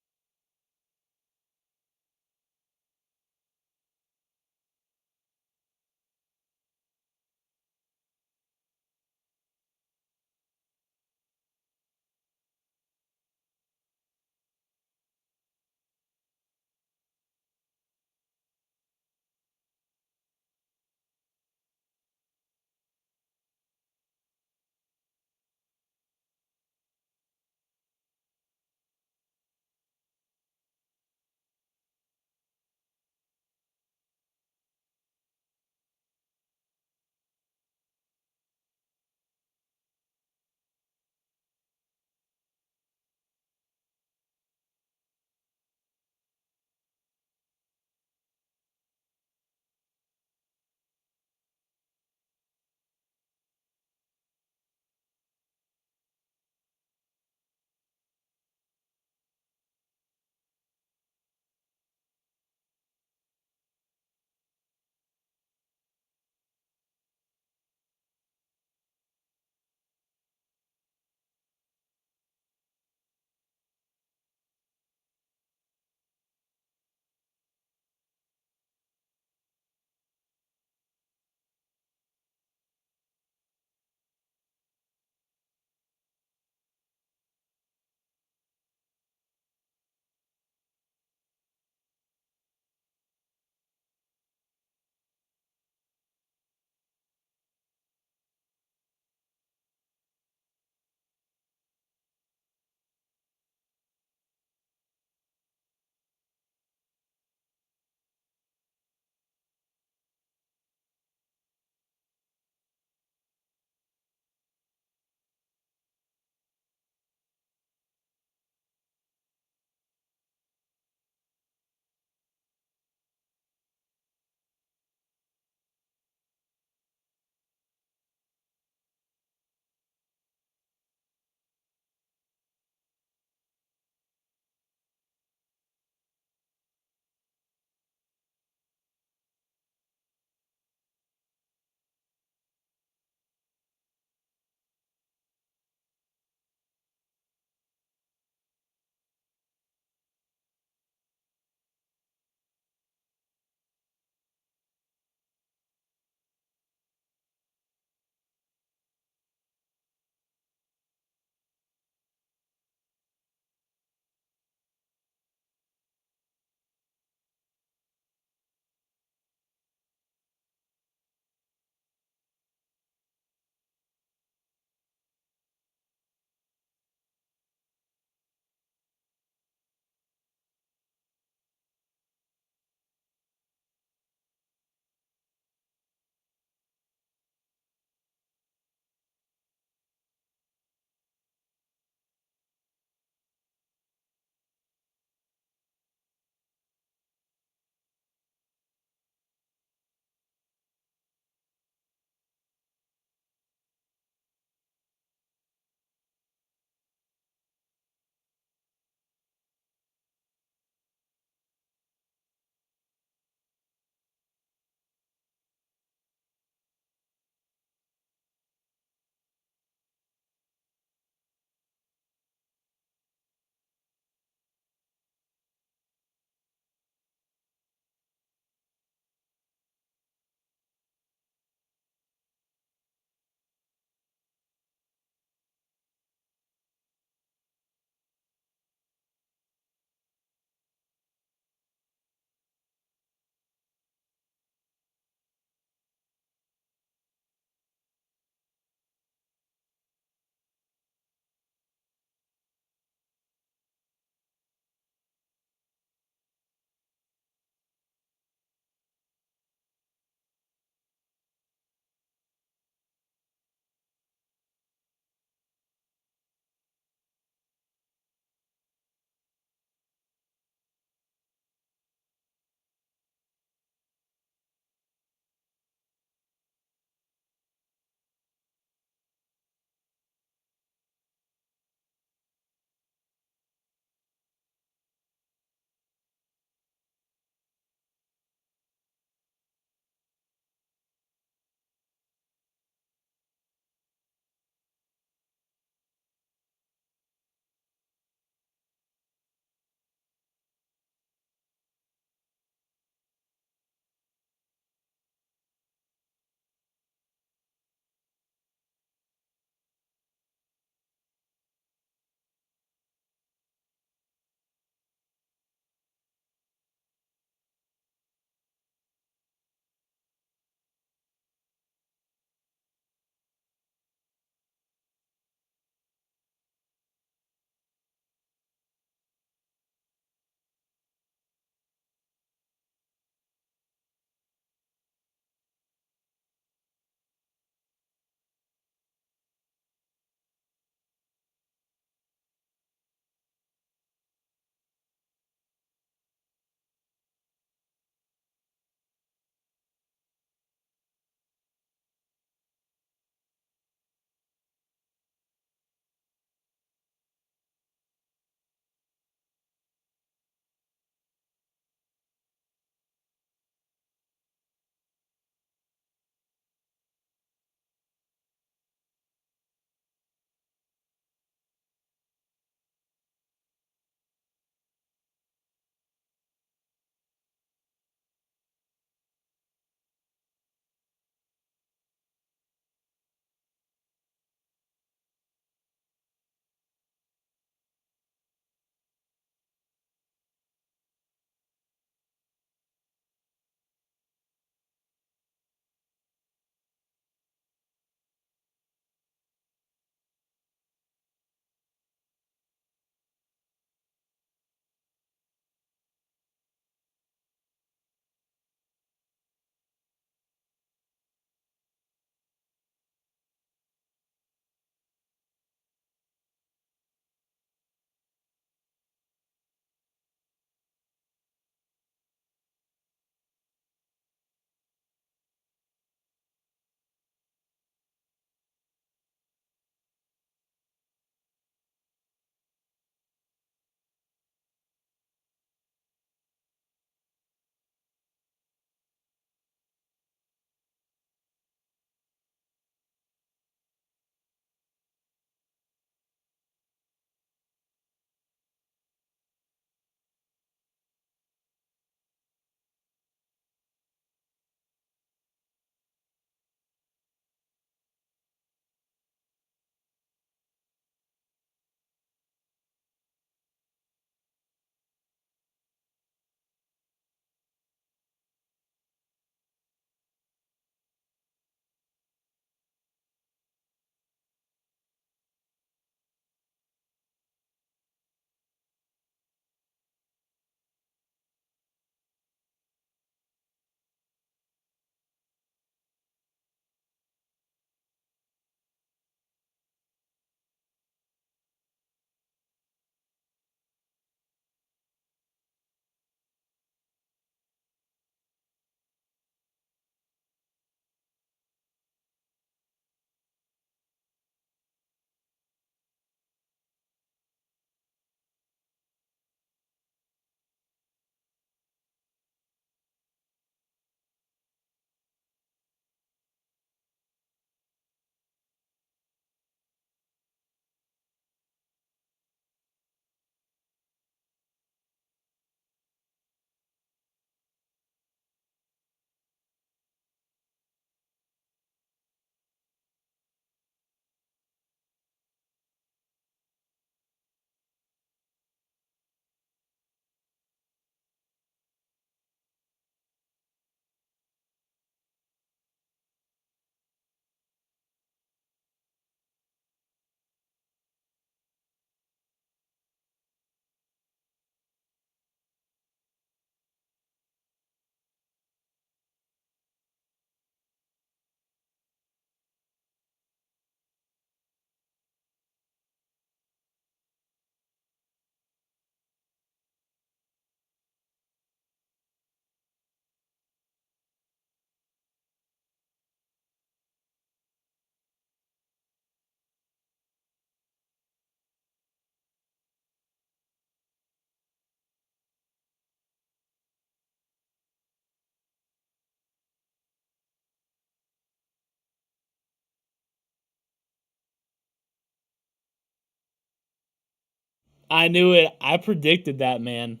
I knew it. I predicted that, man.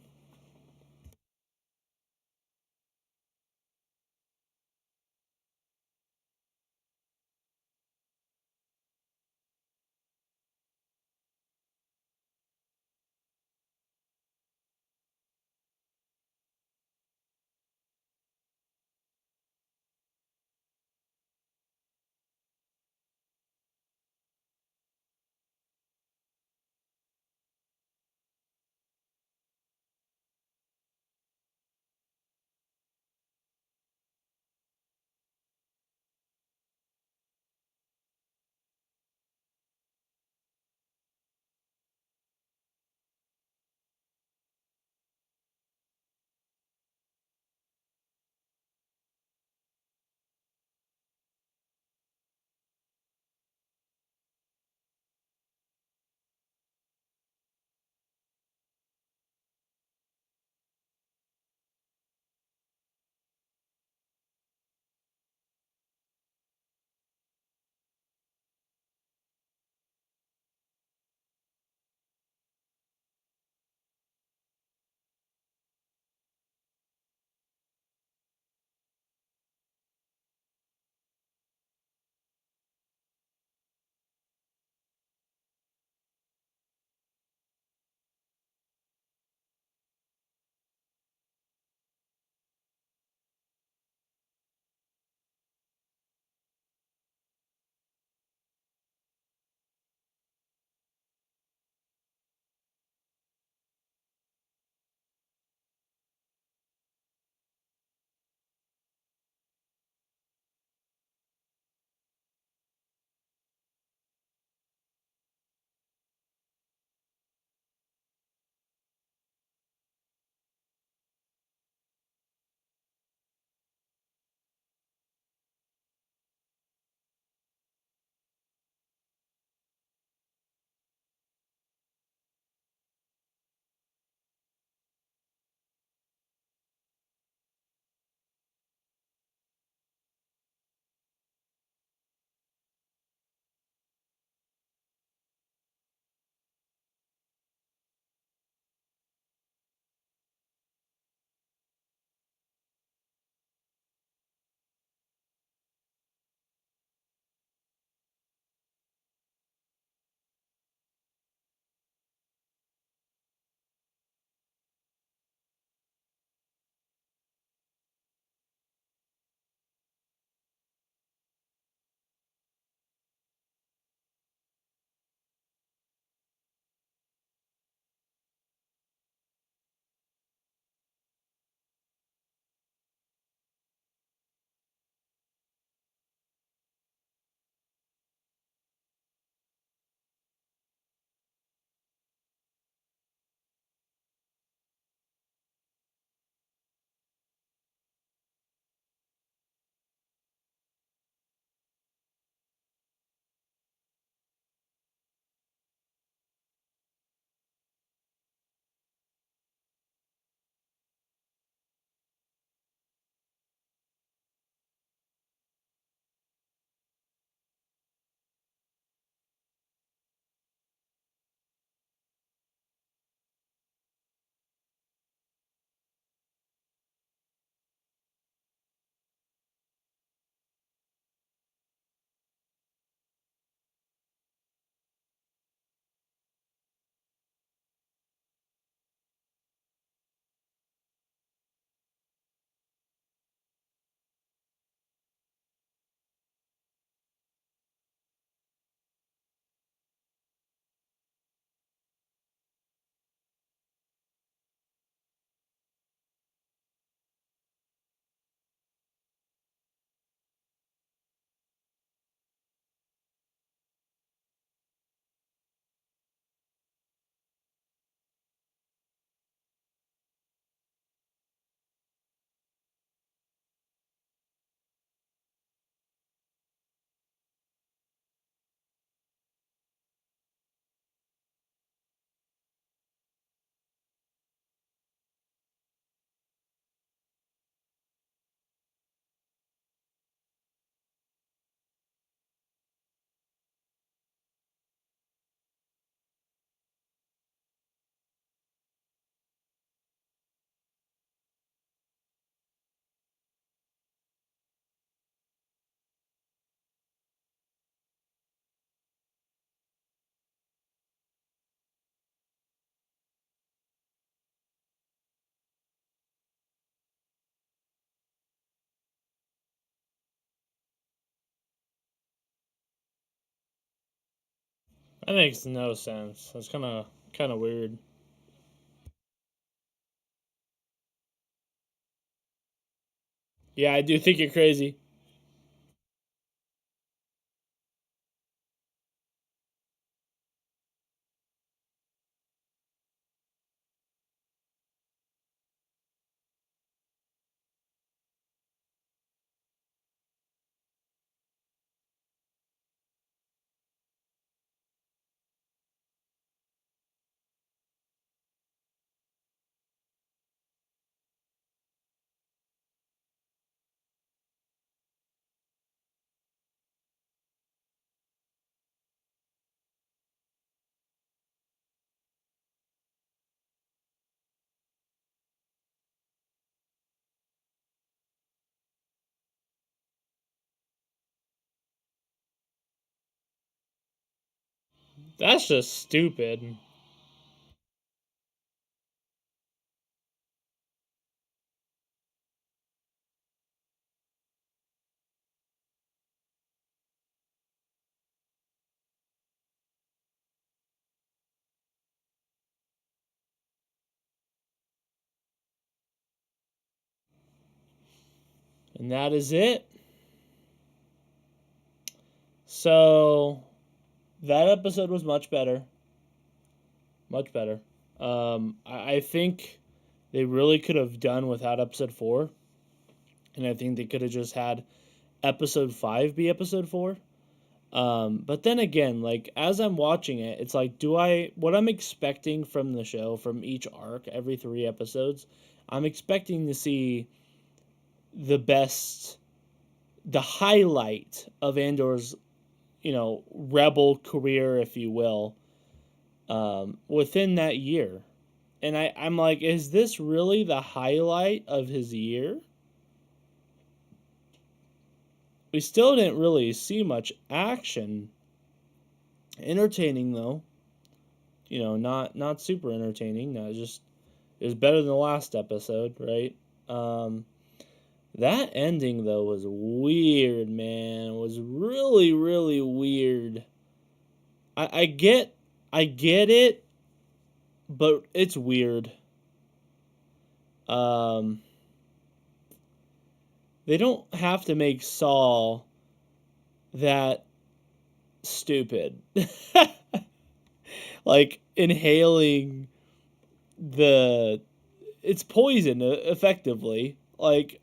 That makes no sense. That's kind of weird. Yeah, I do think you're crazy. That's just stupid. And that is it. So that episode was much better. Much better. I think they really could have done without episode 4. And I think they could have just had episode 5 be episode 4. But then again, like, as I'm watching it, it's like, what I'm expecting from the show, from each arc, every 3 episodes, I'm expecting to see the best, the highlight of Andor's, rebel career, if you will, within that year. And I'm like, is this really the highlight of his year? We still didn't really see much action. Entertaining though. Not super entertaining. No, just it was better than the last episode, right? That ending though was weird, man. It was really, really weird. I get it, but it's weird. Um, they don't have to make Saul that stupid. Like inhaling it's poison effectively. Like,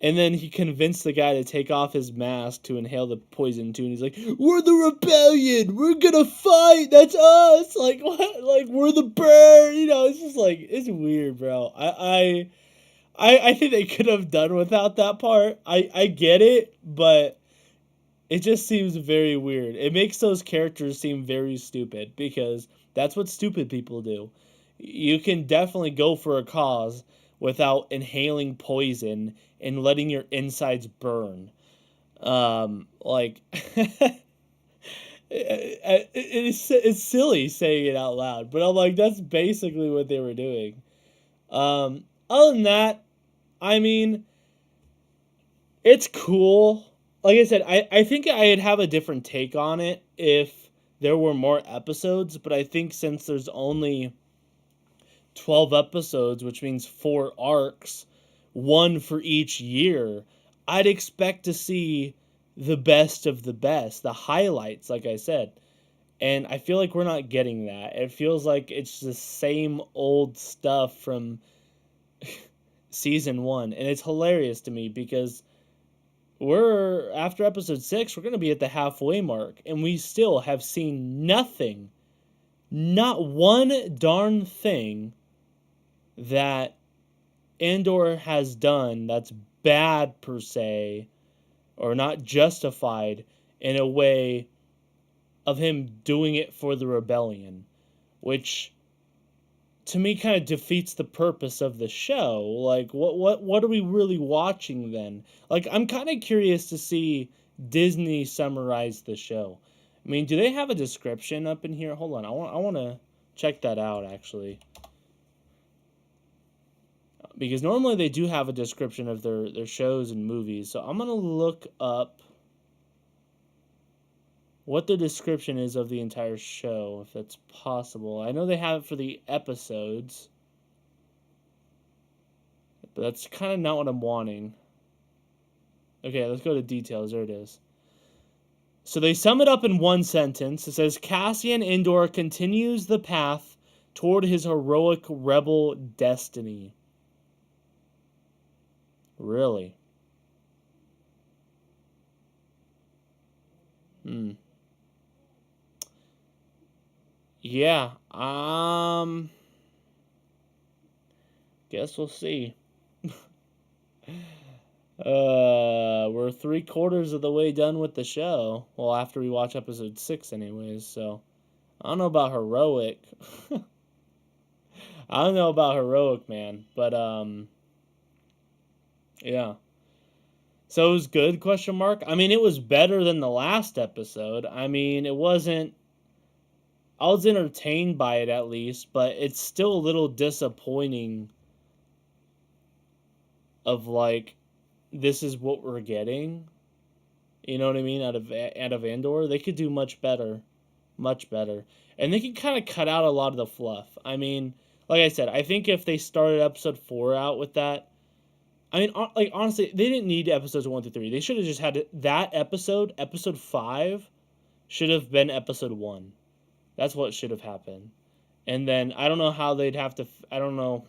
and then he convinced the guy to take off his mask to inhale the poison too, and he's like, "We're the rebellion. We're gonna fight. That's us." Like what? Like we're the bird. It's just like it's weird, bro. I think they could have done without that part. I get it, but it just seems very weird. It makes those characters seem very stupid because that's what stupid people do. You can definitely go for a cause without inhaling poison and letting your insides burn. Like it's silly saying it out loud, but I'm like that's basically what they were doing. Other than that, I mean, it's cool. Like I said, I think I'd have a different take on it if there were more episodes, but I think since there's only 12 episodes, which means 4 arcs, one for each year, I'd expect to see the best of the best, the highlights, like I said. And I feel like we're not getting that. It feels like it's the same old stuff from season 1. And it's hilarious to me because we're after episode 6, we're going to be at the halfway mark, and we still have seen nothing, not one darn thing that Andor has done that's bad per se, or not justified in a way of him doing it for the rebellion, which to me kind of defeats the purpose of the show. Like what are we really watching then? Like I'm kind of curious to see Disney summarize the show. I mean, do they have a description up in here? Hold on. I want to check that out actually. Because normally they do have a description of their shows and movies. So I'm going to look up what the description is of the entire show, if that's possible. I know they have it for the episodes, but that's kind of not what I'm wanting. Okay, let's go to details. There it is. So they sum it up in one sentence. It says, Cassian Andor continues the path toward his heroic rebel destiny. Really? Yeah, guess we'll see. We're 3/4 of the way done with the show. Well, after we watch episode 6 anyways, so I don't know about heroic. I don't know about heroic, man, but yeah. So it was good, question mark? I mean, it was better than the last episode. I mean, it wasn't, I was entertained by it at least, but it's still a little disappointing of like, this is what we're getting. You know what I mean? Out of Andor, they could do much better, and they can kind of cut out a lot of the fluff. I mean, like I said, I think if they started episode 4 out with that, I mean, like honestly, they didn't need episodes 1 through 3. They should have just had that episode. Episode 5 should have been episode 1. That's what should have happened. And then I don't know how they'd have to. I don't know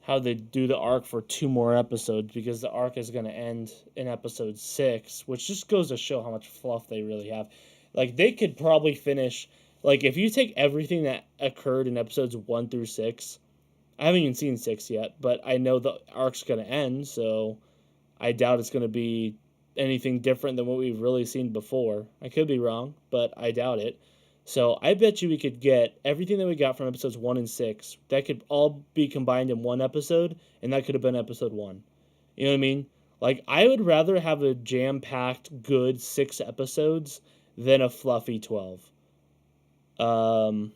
how they do the arc for 2 more episodes, because the arc is going to end in episode 6, which just goes to show how much fluff they really have. Like, they could probably finish, like, if you take everything that occurred in episodes 1 through 6, I haven't even seen 6 yet, but I know the arc's going to end, so I doubt it's going to be anything different than what we've really seen before. I could be wrong, but I doubt it. So I bet you we could get everything that we got from episodes 1 and 6. That could all be combined in one episode, and that could have been episode 1. You know what I mean? Like, I would rather have a jam-packed, good 6 episodes than a fluffy 12. And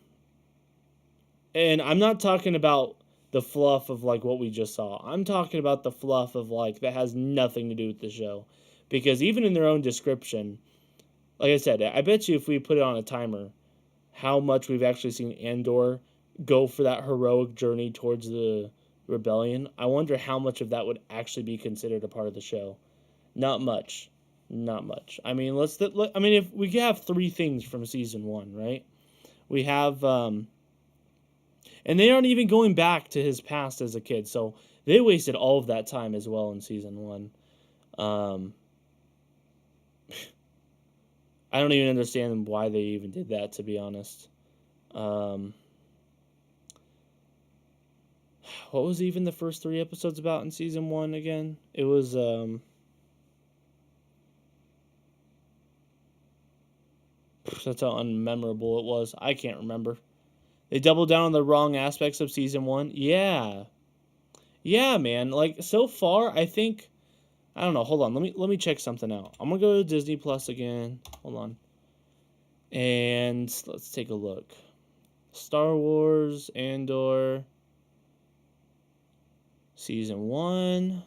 I'm not talking about the fluff of, like, what we just saw. I'm talking about the fluff of, like, that has nothing to do with the show. Because even in their own description, like I said, I bet you if we put it on a timer, how much we've actually seen Andor go for that heroic journey towards the rebellion. I wonder how much of that would actually be considered a part of the show. Not much. Not much. I mean, if we could have 3 things from season 1, right? We have, and they aren't even going back to his past as a kid, so they wasted all of that time as well in season 1. I don't even understand why they even did that, to be honest. What was even the first 3 episodes about in season 1 again? It was, that's how unmemorable it was. I can't remember. They doubled down on the wrong aspects of season 1. Yeah. Yeah, man. Like, so far, I think, I don't know. Hold on. Let me check something out. I'm going to go to Disney Plus again. Hold on. And let's take a look. Star Wars, Andor, season 1.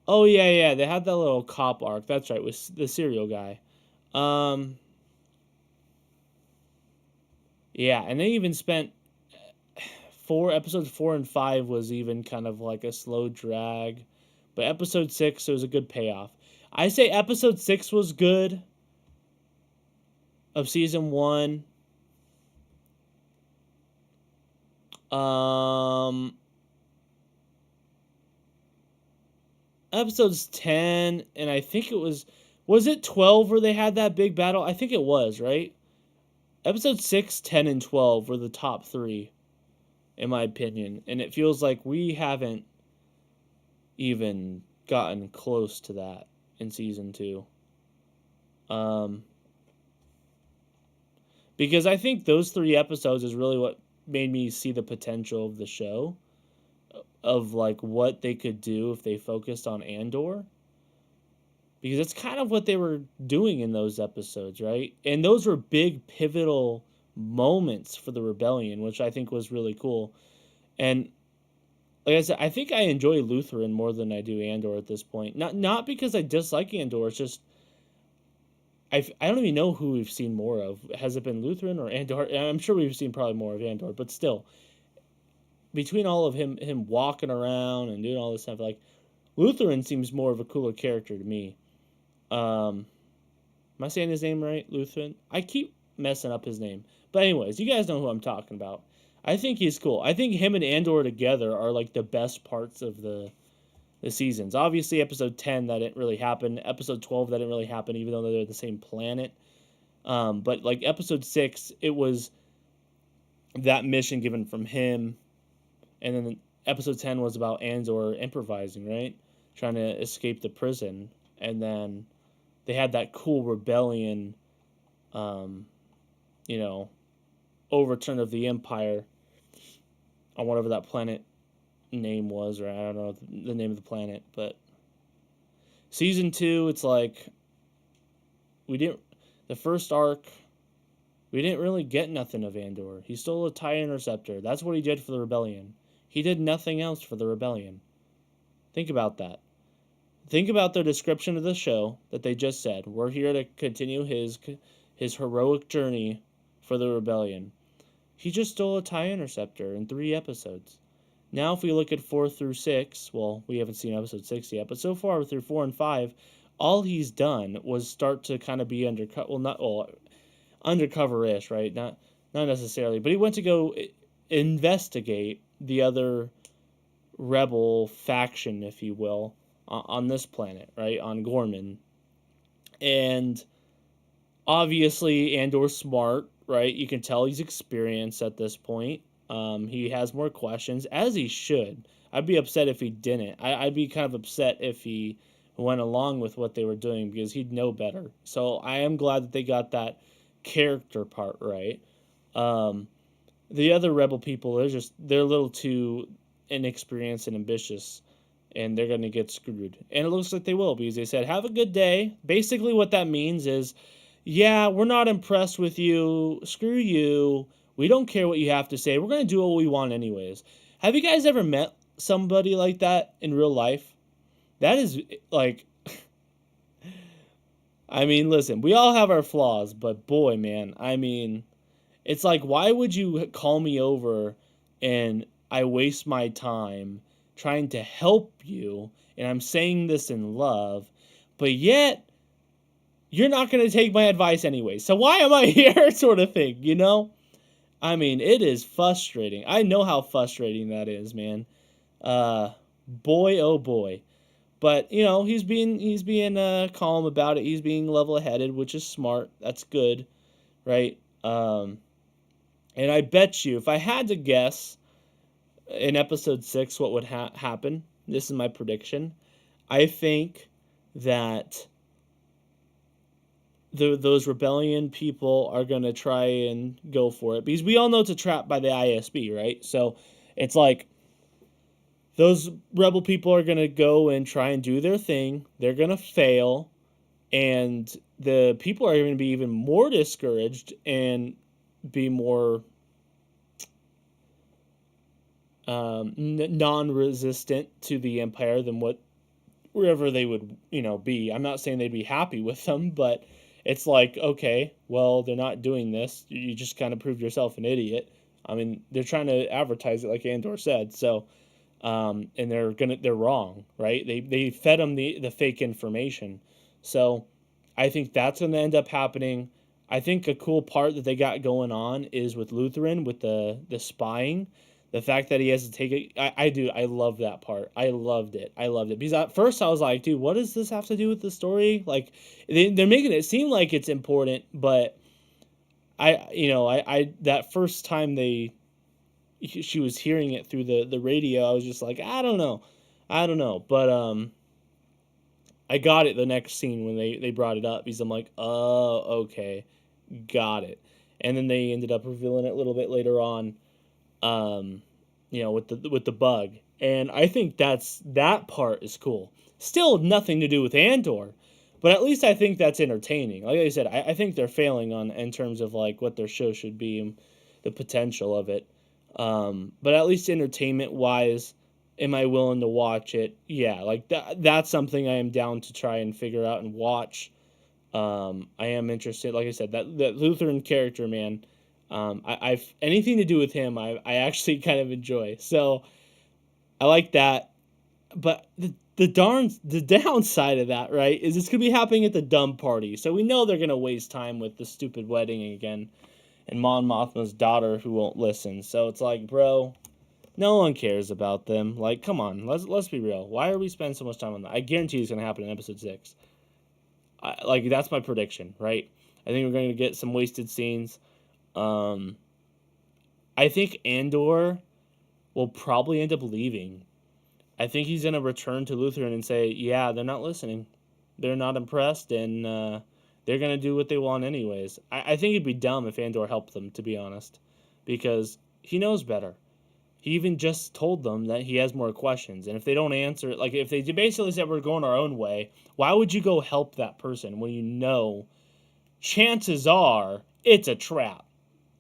Oh, yeah. They had that little cop arc. That's right, with the cereal guy. Yeah, and they even spent episodes 4 and 5 was even kind of like a slow drag. But episode 6, it was a good payoff. I say episode 6 was good of season 1. Episodes 10, and I think it was it 12 where they had that big battle? I think it was, right? Episode 6, 10, and 12 were the top 3, in my opinion. And it feels like we haven't even gotten close to that in season 2. Because I think those 3 episodes is really what made me see the potential of the show, of like what they could do if they focused on Andor. Because it's kind of what they were doing in those episodes, right? And those were big pivotal moments for the rebellion, which I think was really cool. And like I said, I think I enjoy Lutheran more than I do Andor at this point. Not because I dislike Andor, it's just I don't even know who we've seen more of. Has it been Lutheran or Andor? I'm sure we've seen probably more of Andor, but still, between all of him walking around and doing all this stuff, like Lutheran seems more of a cooler character to me. Am I saying his name right? Lutheran? I keep messing up his name. But anyways, you guys know who I'm talking about. I think he's cool. I think him and Andor together are like the best parts of the seasons. Obviously, episode 10, that didn't really happen. Episode 12, that didn't really happen, even though they're the same planet. But like episode 6, it was that mission given from him. And then episode 10 was about Andor improvising, right? Trying to escape the prison. And then they had that cool rebellion, overturn of the Empire on whatever that planet name was, or I don't know the name of the planet. But season 2, it's like the first arc, we didn't really get nothing of Andor. He stole a TIE interceptor. That's what he did for the rebellion. He did nothing else for the rebellion. Think about that. Think about the description of the show that they just said. We're here to continue his heroic journey for the rebellion. He just stole a TIE interceptor in 3 episodes. Now, if we look at 4 through 6, well, we haven't seen episode 6 yet, but so far through 4 and 5, all he's done was start to kind of be undercover-ish, right? Not necessarily, but he went to go investigate the other rebel faction, if you will, on this planet, right? On Gorman. And obviously, Andor's smart, right? You can tell he's experienced at this point. He has more questions, as he should. I'd be upset if he didn't. I'd be kind of upset if he went along with what they were doing, because he'd know better. So I am glad that they got that character part right. The other rebel people, they're a little too inexperienced and ambitious, and they're going to get screwed. And it looks like they will, because they said, have a good day. Basically what that means is, yeah, we're not impressed with you. Screw you. We don't care what you have to say. We're going to do what we want anyways. Have you guys ever met somebody like that in real life? That is, like, I mean, listen, we all have our flaws, but boy, man, I mean, it's like, why would you call me over and I waste my time trying to help you, and I'm saying this in love, but yet you're not going to take my advice anyway. So why am I here, sort of thing, you know? I mean, it is frustrating. I know how frustrating that is, man. Boy, oh boy. But, he's being calm about it. He's being level-headed, which is smart. That's good, right? And I bet you, if I had to guess in episode 6 what would happen, this is my prediction, I think that those rebellion people are going to try and go for it. Because we all know it's a trap by the ISB, right? So it's like those rebel people are going to go and try and do their thing. They're going to fail. And the people are going to be even more discouraged and be more non-resistant to the Empire than wherever they would, be. I'm not saying they'd be happy with them, but it's like, okay, well, they're not doing this. You just kind of proved yourself an idiot. I mean, they're trying to advertise it like Andor said, so, and they're wrong, right? They fed them the fake information. So I think that's going to end up happening. I think a cool part that they got going on is with Lutheran, with the spying. The fact that he has to take it, I love that part. I loved it. Because at first I was like, dude, what does this have to do with the story? Like, they're making it seem like it's important, but I that first time she was hearing it through the radio, I was just like, I don't know. But I got it the next scene when they brought it up, because I'm like, oh, okay, got it. And then they ended up revealing it a little bit later on. With the bug, and I think that part is cool. Still nothing to do with Andor, but at least I think that's entertaining. Like I said, I think they're failing in terms of like what their show should be and the potential of it. But at least entertainment wise, am I willing to watch it? Yeah, like that's something I am down to try and figure out and watch. I am interested. Like I said, that Lutheran character, man. I've anything to do with him, I actually kind of enjoy. So I like that. But the downside of that, right, is it's gonna be happening at the dumb party. So we know they're gonna waste time with the stupid wedding again, and Mon Mothma's daughter who won't listen. So it's like, bro, no one cares about them. Like, come on, let's be real. Why are we spending so much time on that? I guarantee it's gonna happen in episode 6. Like that's my prediction, right? I think we're going to get some wasted scenes. Um, I think Andor will probably end up leaving. I think he's going to return to Lutheran and say, "Yeah, they're not listening. They're not impressed, and they're going to do what they want anyways." I think it'd be dumb if Andor helped them, to be honest, because he knows better. He even just told them that he has more questions, and if they don't answer, like if they basically said we're going our own way, why would you go help that person when you know chances are it's a trap?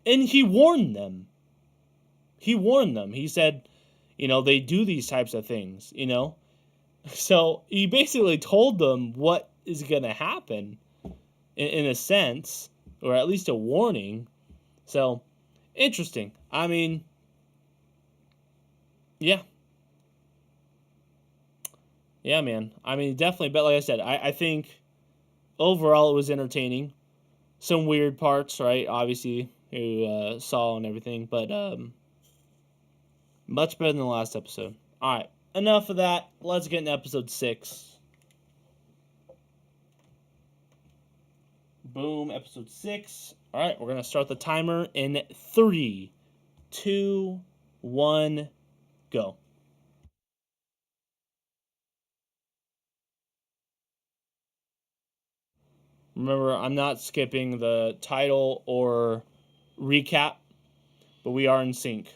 And he warned them. He warned them. He said, they do these types of things. So he basically told them what is going to happen in a sense, or at least a warning. So interesting. I mean, yeah. Yeah, man. I mean, definitely. But like I said, I think overall it was entertaining. Some weird parts, right? Obviously, you saw and everything. But much better than the last episode. All right, enough of that. Let's get into episode 6. Boom, episode 6. All right, we're going to start the timer in 3, 2, 1, go. Remember, I'm not skipping the title or recap, but we are in sync.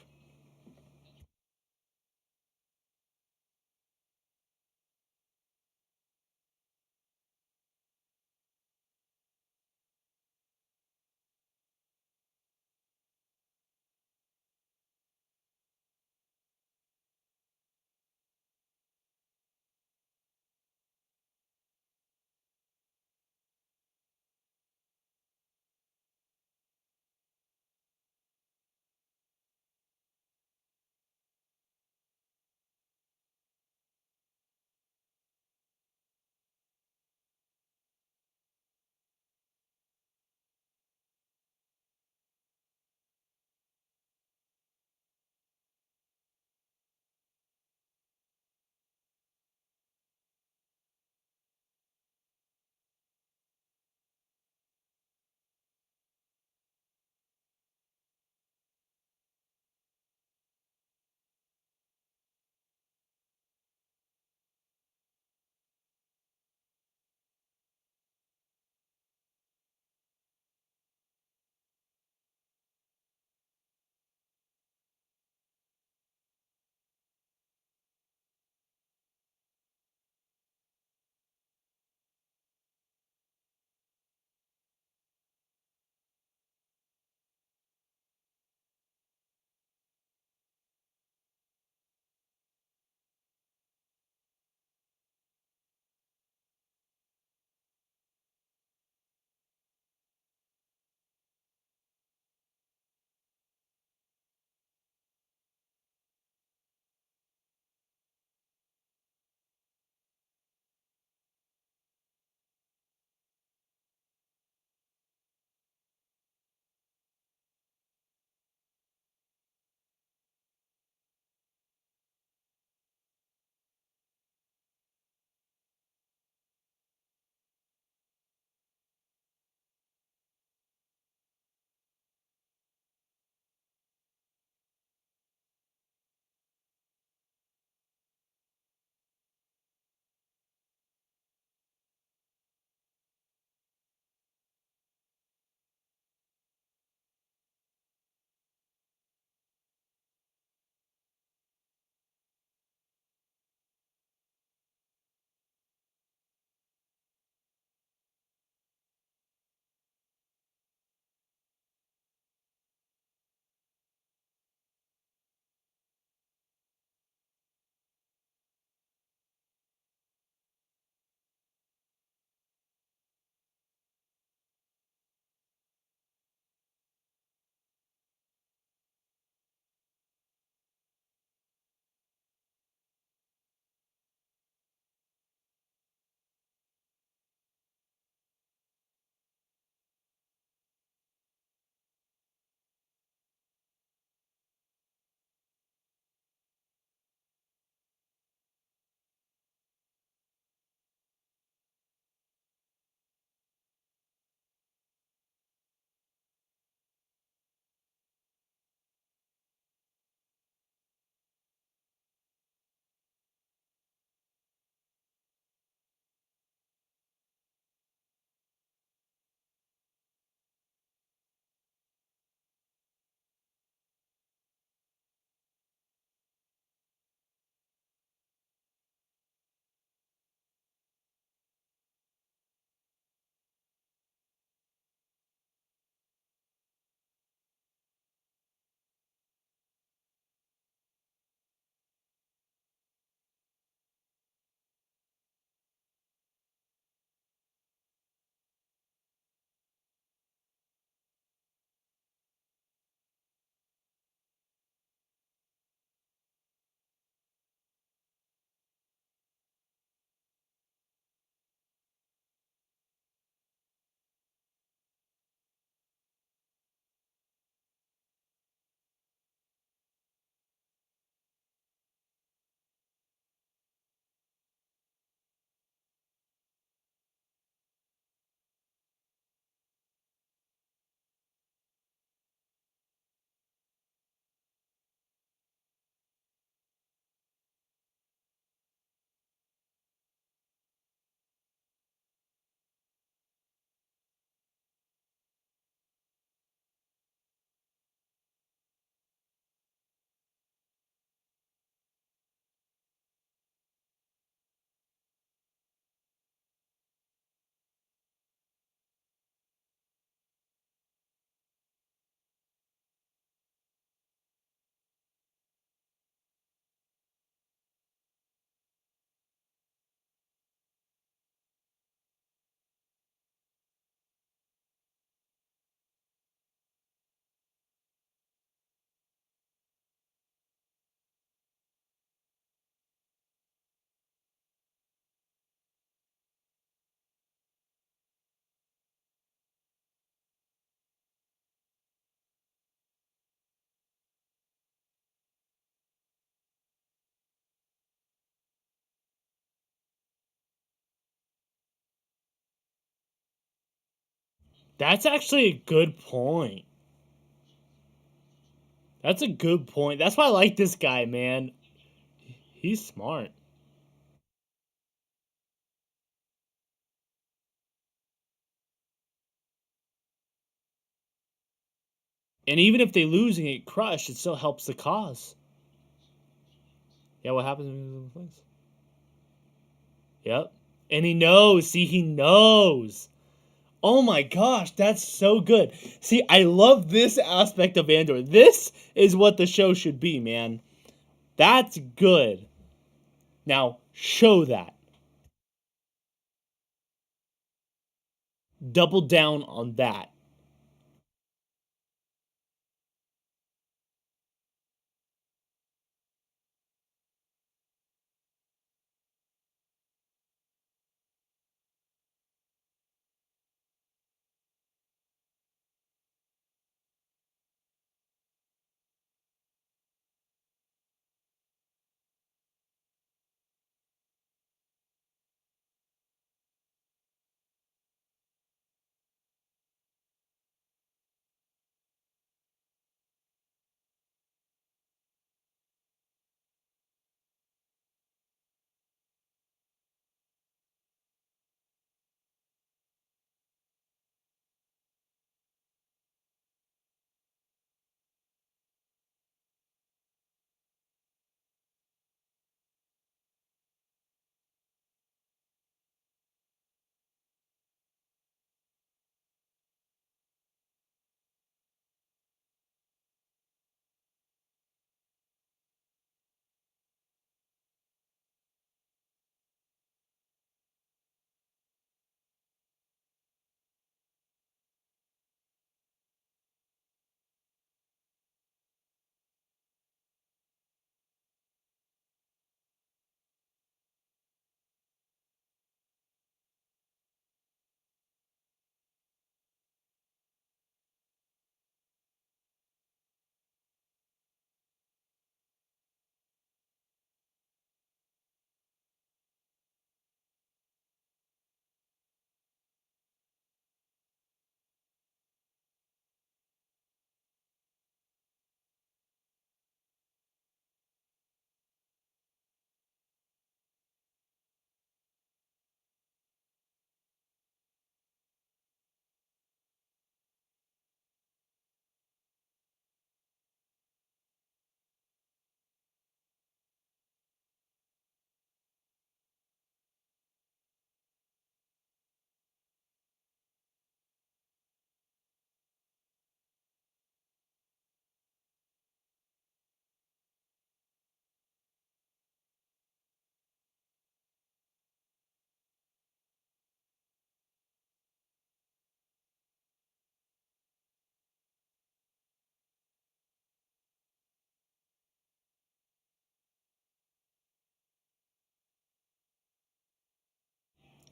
That's actually a good point. That's a good point. That's why I like this guy, man. He's smart. And even if they lose and get crushed, it still helps the cause. Yeah, what happens when he loses the place? Yep. And he knows. See, he knows. Oh my gosh, that's so good. See, I love this aspect of Andor. This is what the show should be, man. That's good. Now, show that. Double down on that.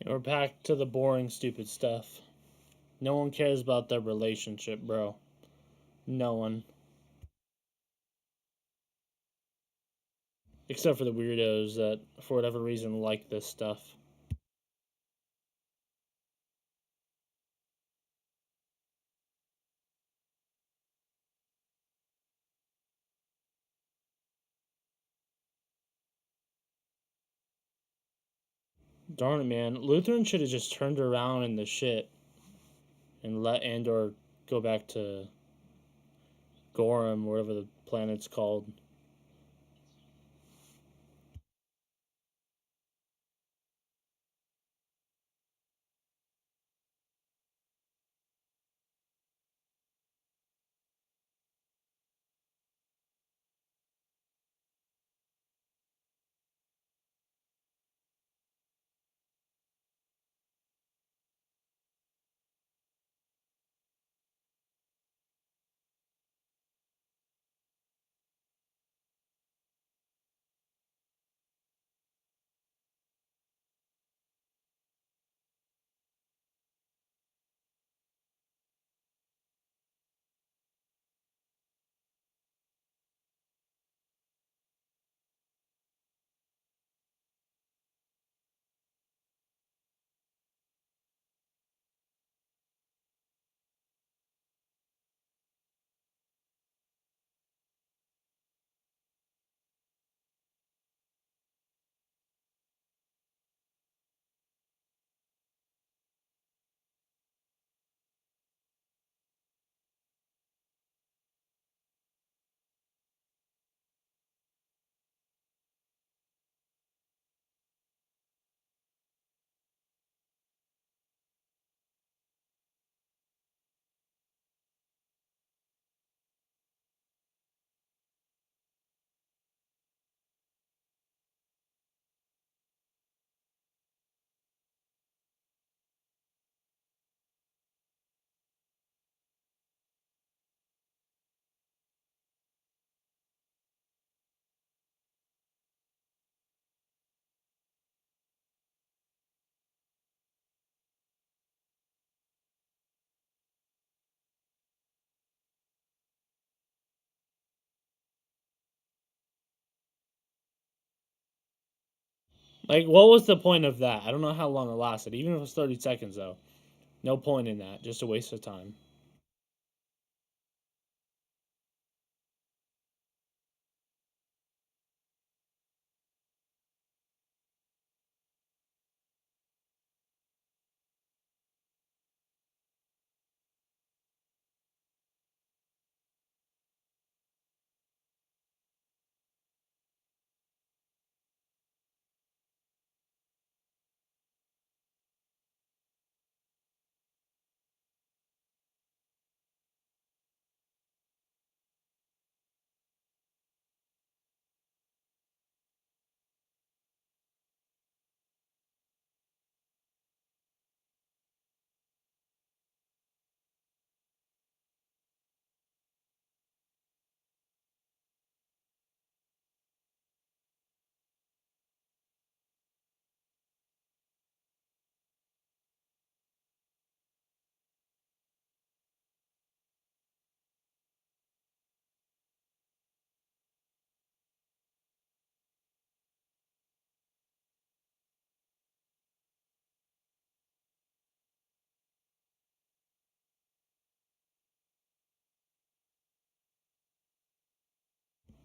And we're back to the boring, stupid stuff. No one cares about their relationship, bro. No one. Except for the weirdos that, for whatever reason, like this stuff. Darn it, man. Lutheran should have just turned around in the shit and let Andor go back to Gorham, whatever the planet's called. Like, what was the point of that? I don't know how long it lasted. Even if it was 30 seconds, though. No point in that. Just a waste of time.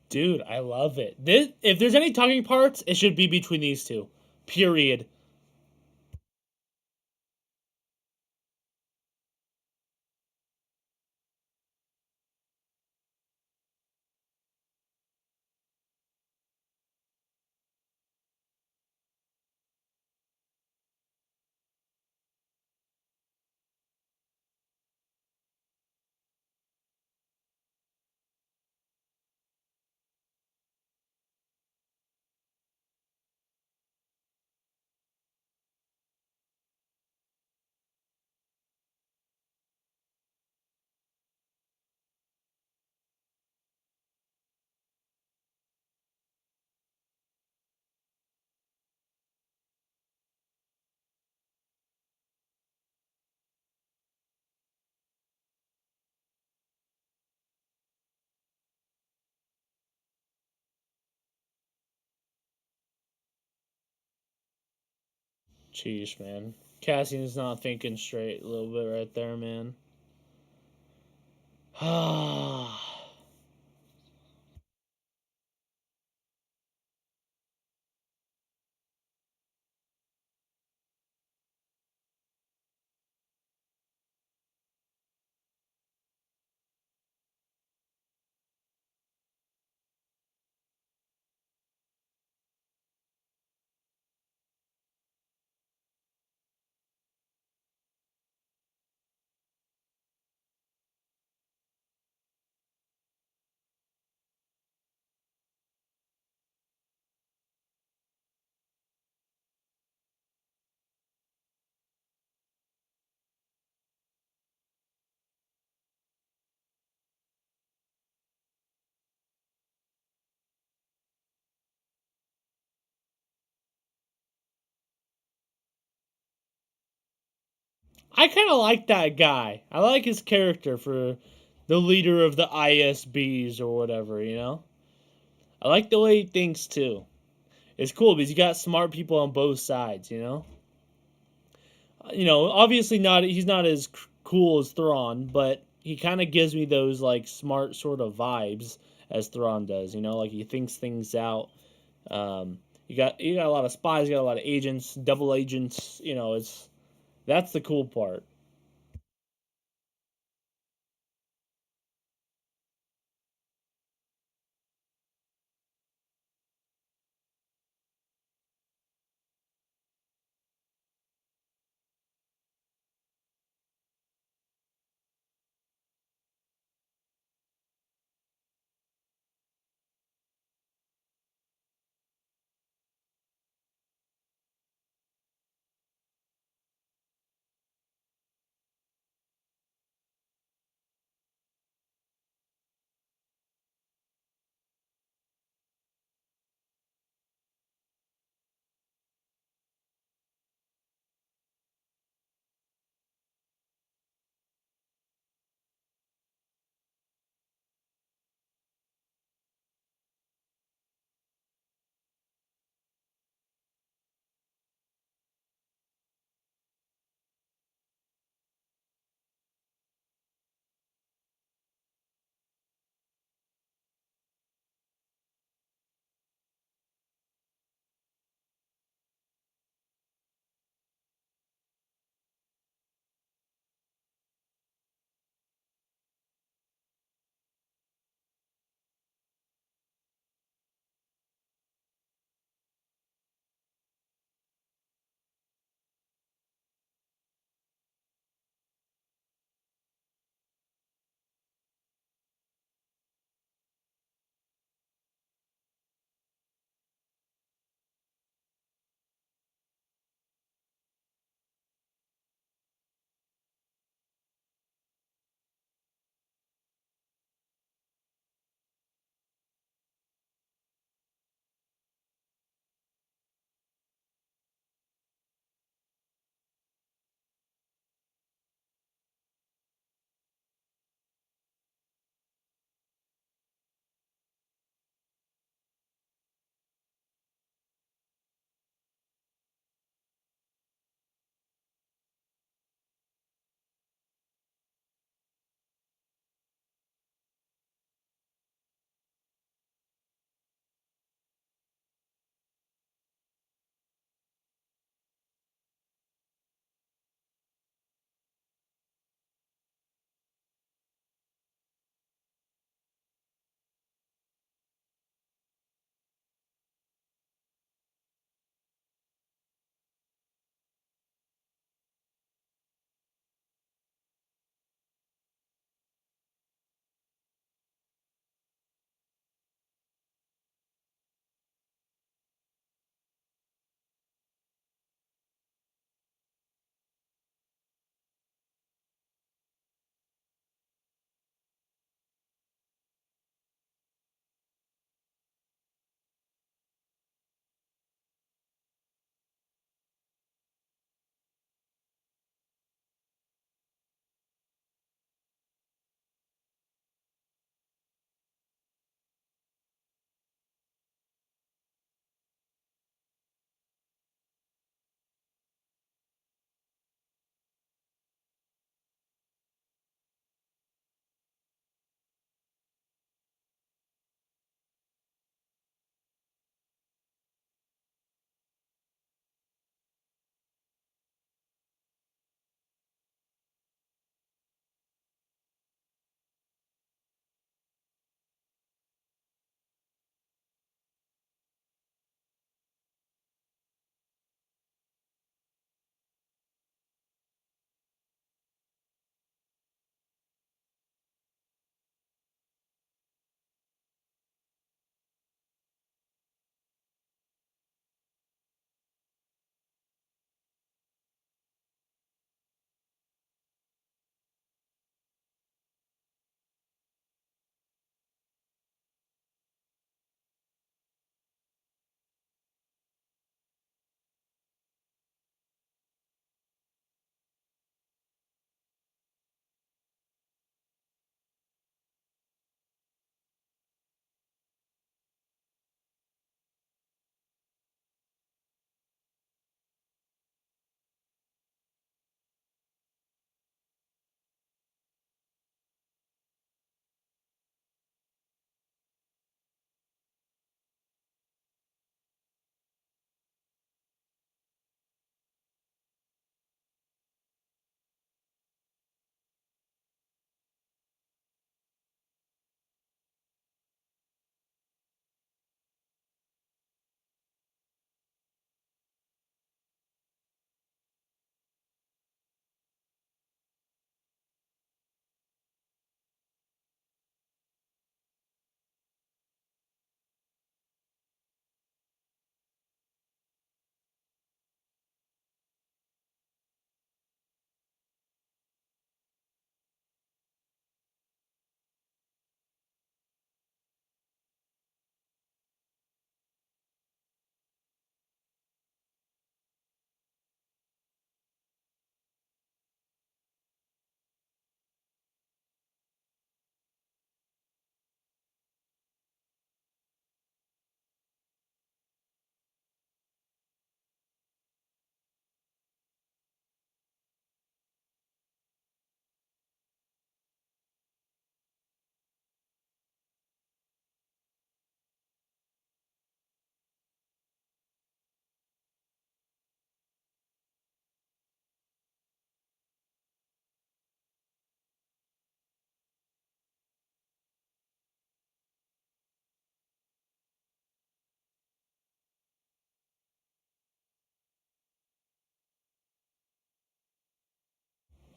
Dude, I love it. If there's any talking parts, it should be between these two. Period. Jeez, man. Cassian's not thinking straight a little bit right there, man. I kind of like that guy. I like his character for the leader of the ISBs or whatever, you know? I like the way he thinks too. It's cool because you got smart people on both sides, you know? Obviously not he's not as cool as Thrawn, but he kind of gives me those like smart sort of vibes as Thrawn does, like he thinks things out. You got a lot of spies, you got a lot of agents, double agents, it's that's the cool part.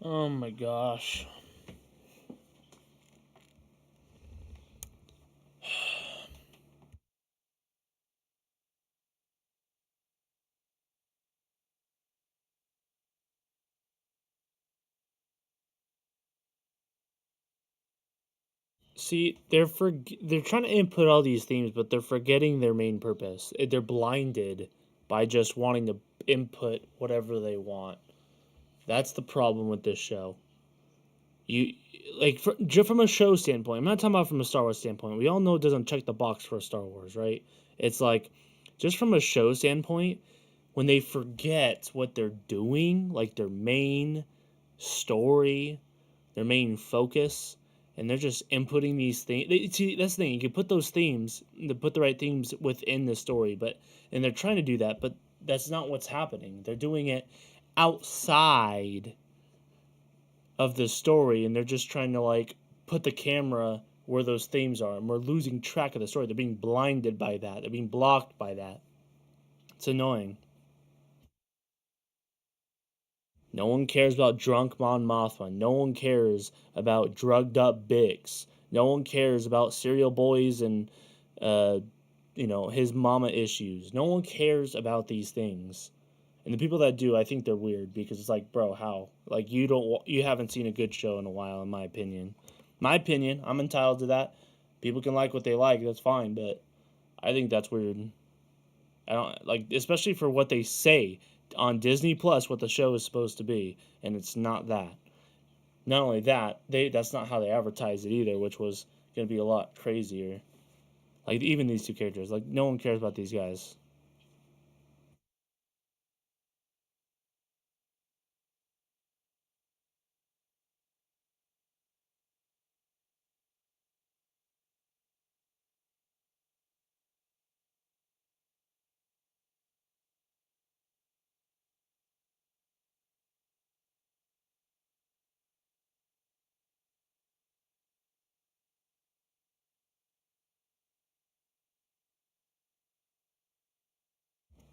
Oh my gosh. See, they're trying to input all these themes, but they're forgetting their main purpose. They're blinded by just wanting to input whatever they want. That's the problem with this show. You like from a show standpoint. I'm not talking about from a Star Wars standpoint. We all know it doesn't check the box for Star Wars, right? It's like just from a show standpoint, when they forget what they're doing, like their main story, their main focus, and they're just inputting these things. See, that's the thing. You can put those themes, to put the right themes within the story, and they're trying to do that, but that's not what's happening. They're doing it outside of the story, and they're just trying to like put the camera where those themes are, and we're losing track of the story. They're being blinded by that. They're being blocked by that. It's annoying. No one cares about drunk Mon Mothma. No one cares about drugged up Bix. No one cares about cereal boys and, his mama issues. No one cares about these things. And the people that do, I think they're weird because it's like, bro, how? Like you haven't seen a good show in a while, in my opinion. My opinion, I'm entitled to that. People can like what they like, that's fine, but I think that's weird. I don't like, especially for what they say on Disney Plus, what the show is supposed to be, and it's not that. Not only that, that's not how they advertise it either, which was gonna be a lot crazier. Like even these two characters, like no one cares about these guys.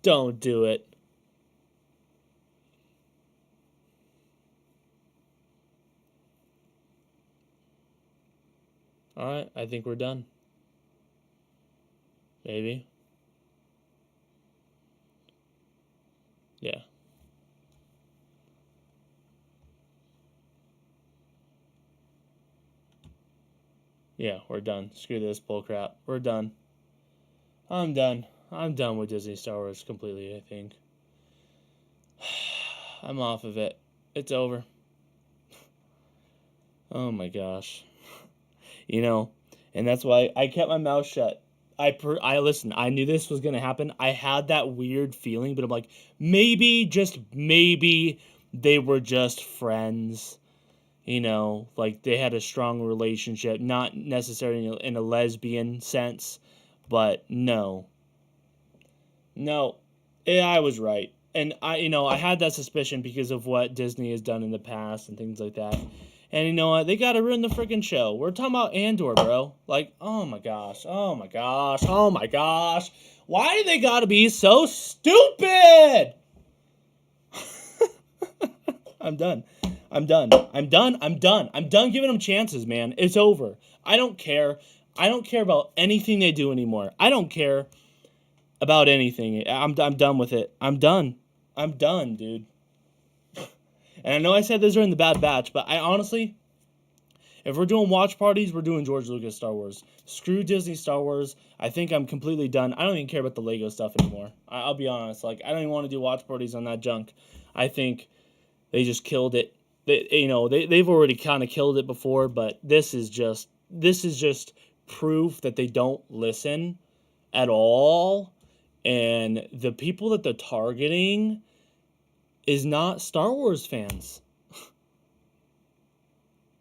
Don't do it. All right, I think we're done. Maybe. Yeah. Yeah, we're done. Screw this bullcrap. We're done. I'm done. I'm done with Disney Star Wars completely, I think. I'm off of it. It's over. Oh my gosh. And that's why I kept my mouth shut. I listened. I knew this was going to happen. I had that weird feeling, but I'm like, maybe, just maybe, they were just friends. Like they had a strong relationship, not necessarily in a lesbian sense, but no. No, I was right. And I had that suspicion because of what Disney has done in the past and things like that. And you know what? They gotta ruin the freaking show. We're talking about Andor, bro. Like, oh my gosh, oh my gosh, oh my gosh. Why do they gotta be so stupid? I'm done. I'm done. I'm done. I'm done. I'm done giving them chances, man. It's over. I don't care. I don't care about anything they do anymore. I don't care about anything. I'm done with it. I'm done. I'm done, dude. And I know I said this during the Bad Batch, but I honestly, if we're doing watch parties, we're doing George Lucas Star Wars. Screw Disney Star Wars. I think I'm completely done. I don't even care about the Lego stuff anymore. I'll be honest. Like, I don't even want to do watch parties on that junk. I think they just killed it. They've already kind of killed it before, but this is just proof that they don't listen at all. And the people that they're targeting is not Star Wars fans.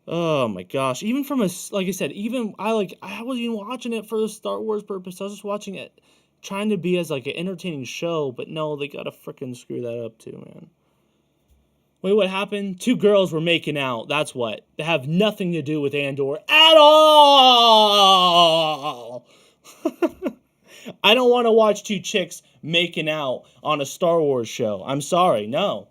Oh my gosh. Even from like I said, I wasn't even watching it for the Star Wars purpose. I was just watching it trying to be as like an entertaining show, but no, they gotta frickin' screw that up too, man. Wait, what happened? Two girls were making out. That's what. They have nothing to do with Andor at all. I don't want to watch two chicks making out on a Star Wars show. I'm sorry. No.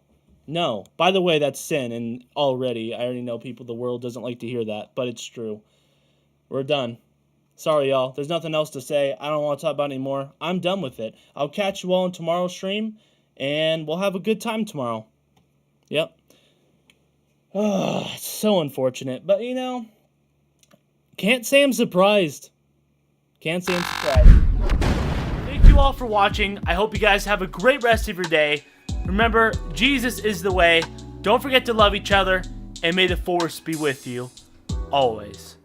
No. By the way, that's sin, and I already know the world doesn't like to hear that, but it's true. We're done. Sorry, y'all. There's nothing else to say. I don't want to talk about it anymore. I'm done with it. I'll catch you all in tomorrow's stream, and we'll have a good time tomorrow. Yep. It's so unfortunate, but can't say I'm surprised. Can't say I'm surprised. Thank you all for watching. I hope you guys have a great rest of your day. Remember, Jesus is the way. Don't forget to love each other, and may the Force be with you always.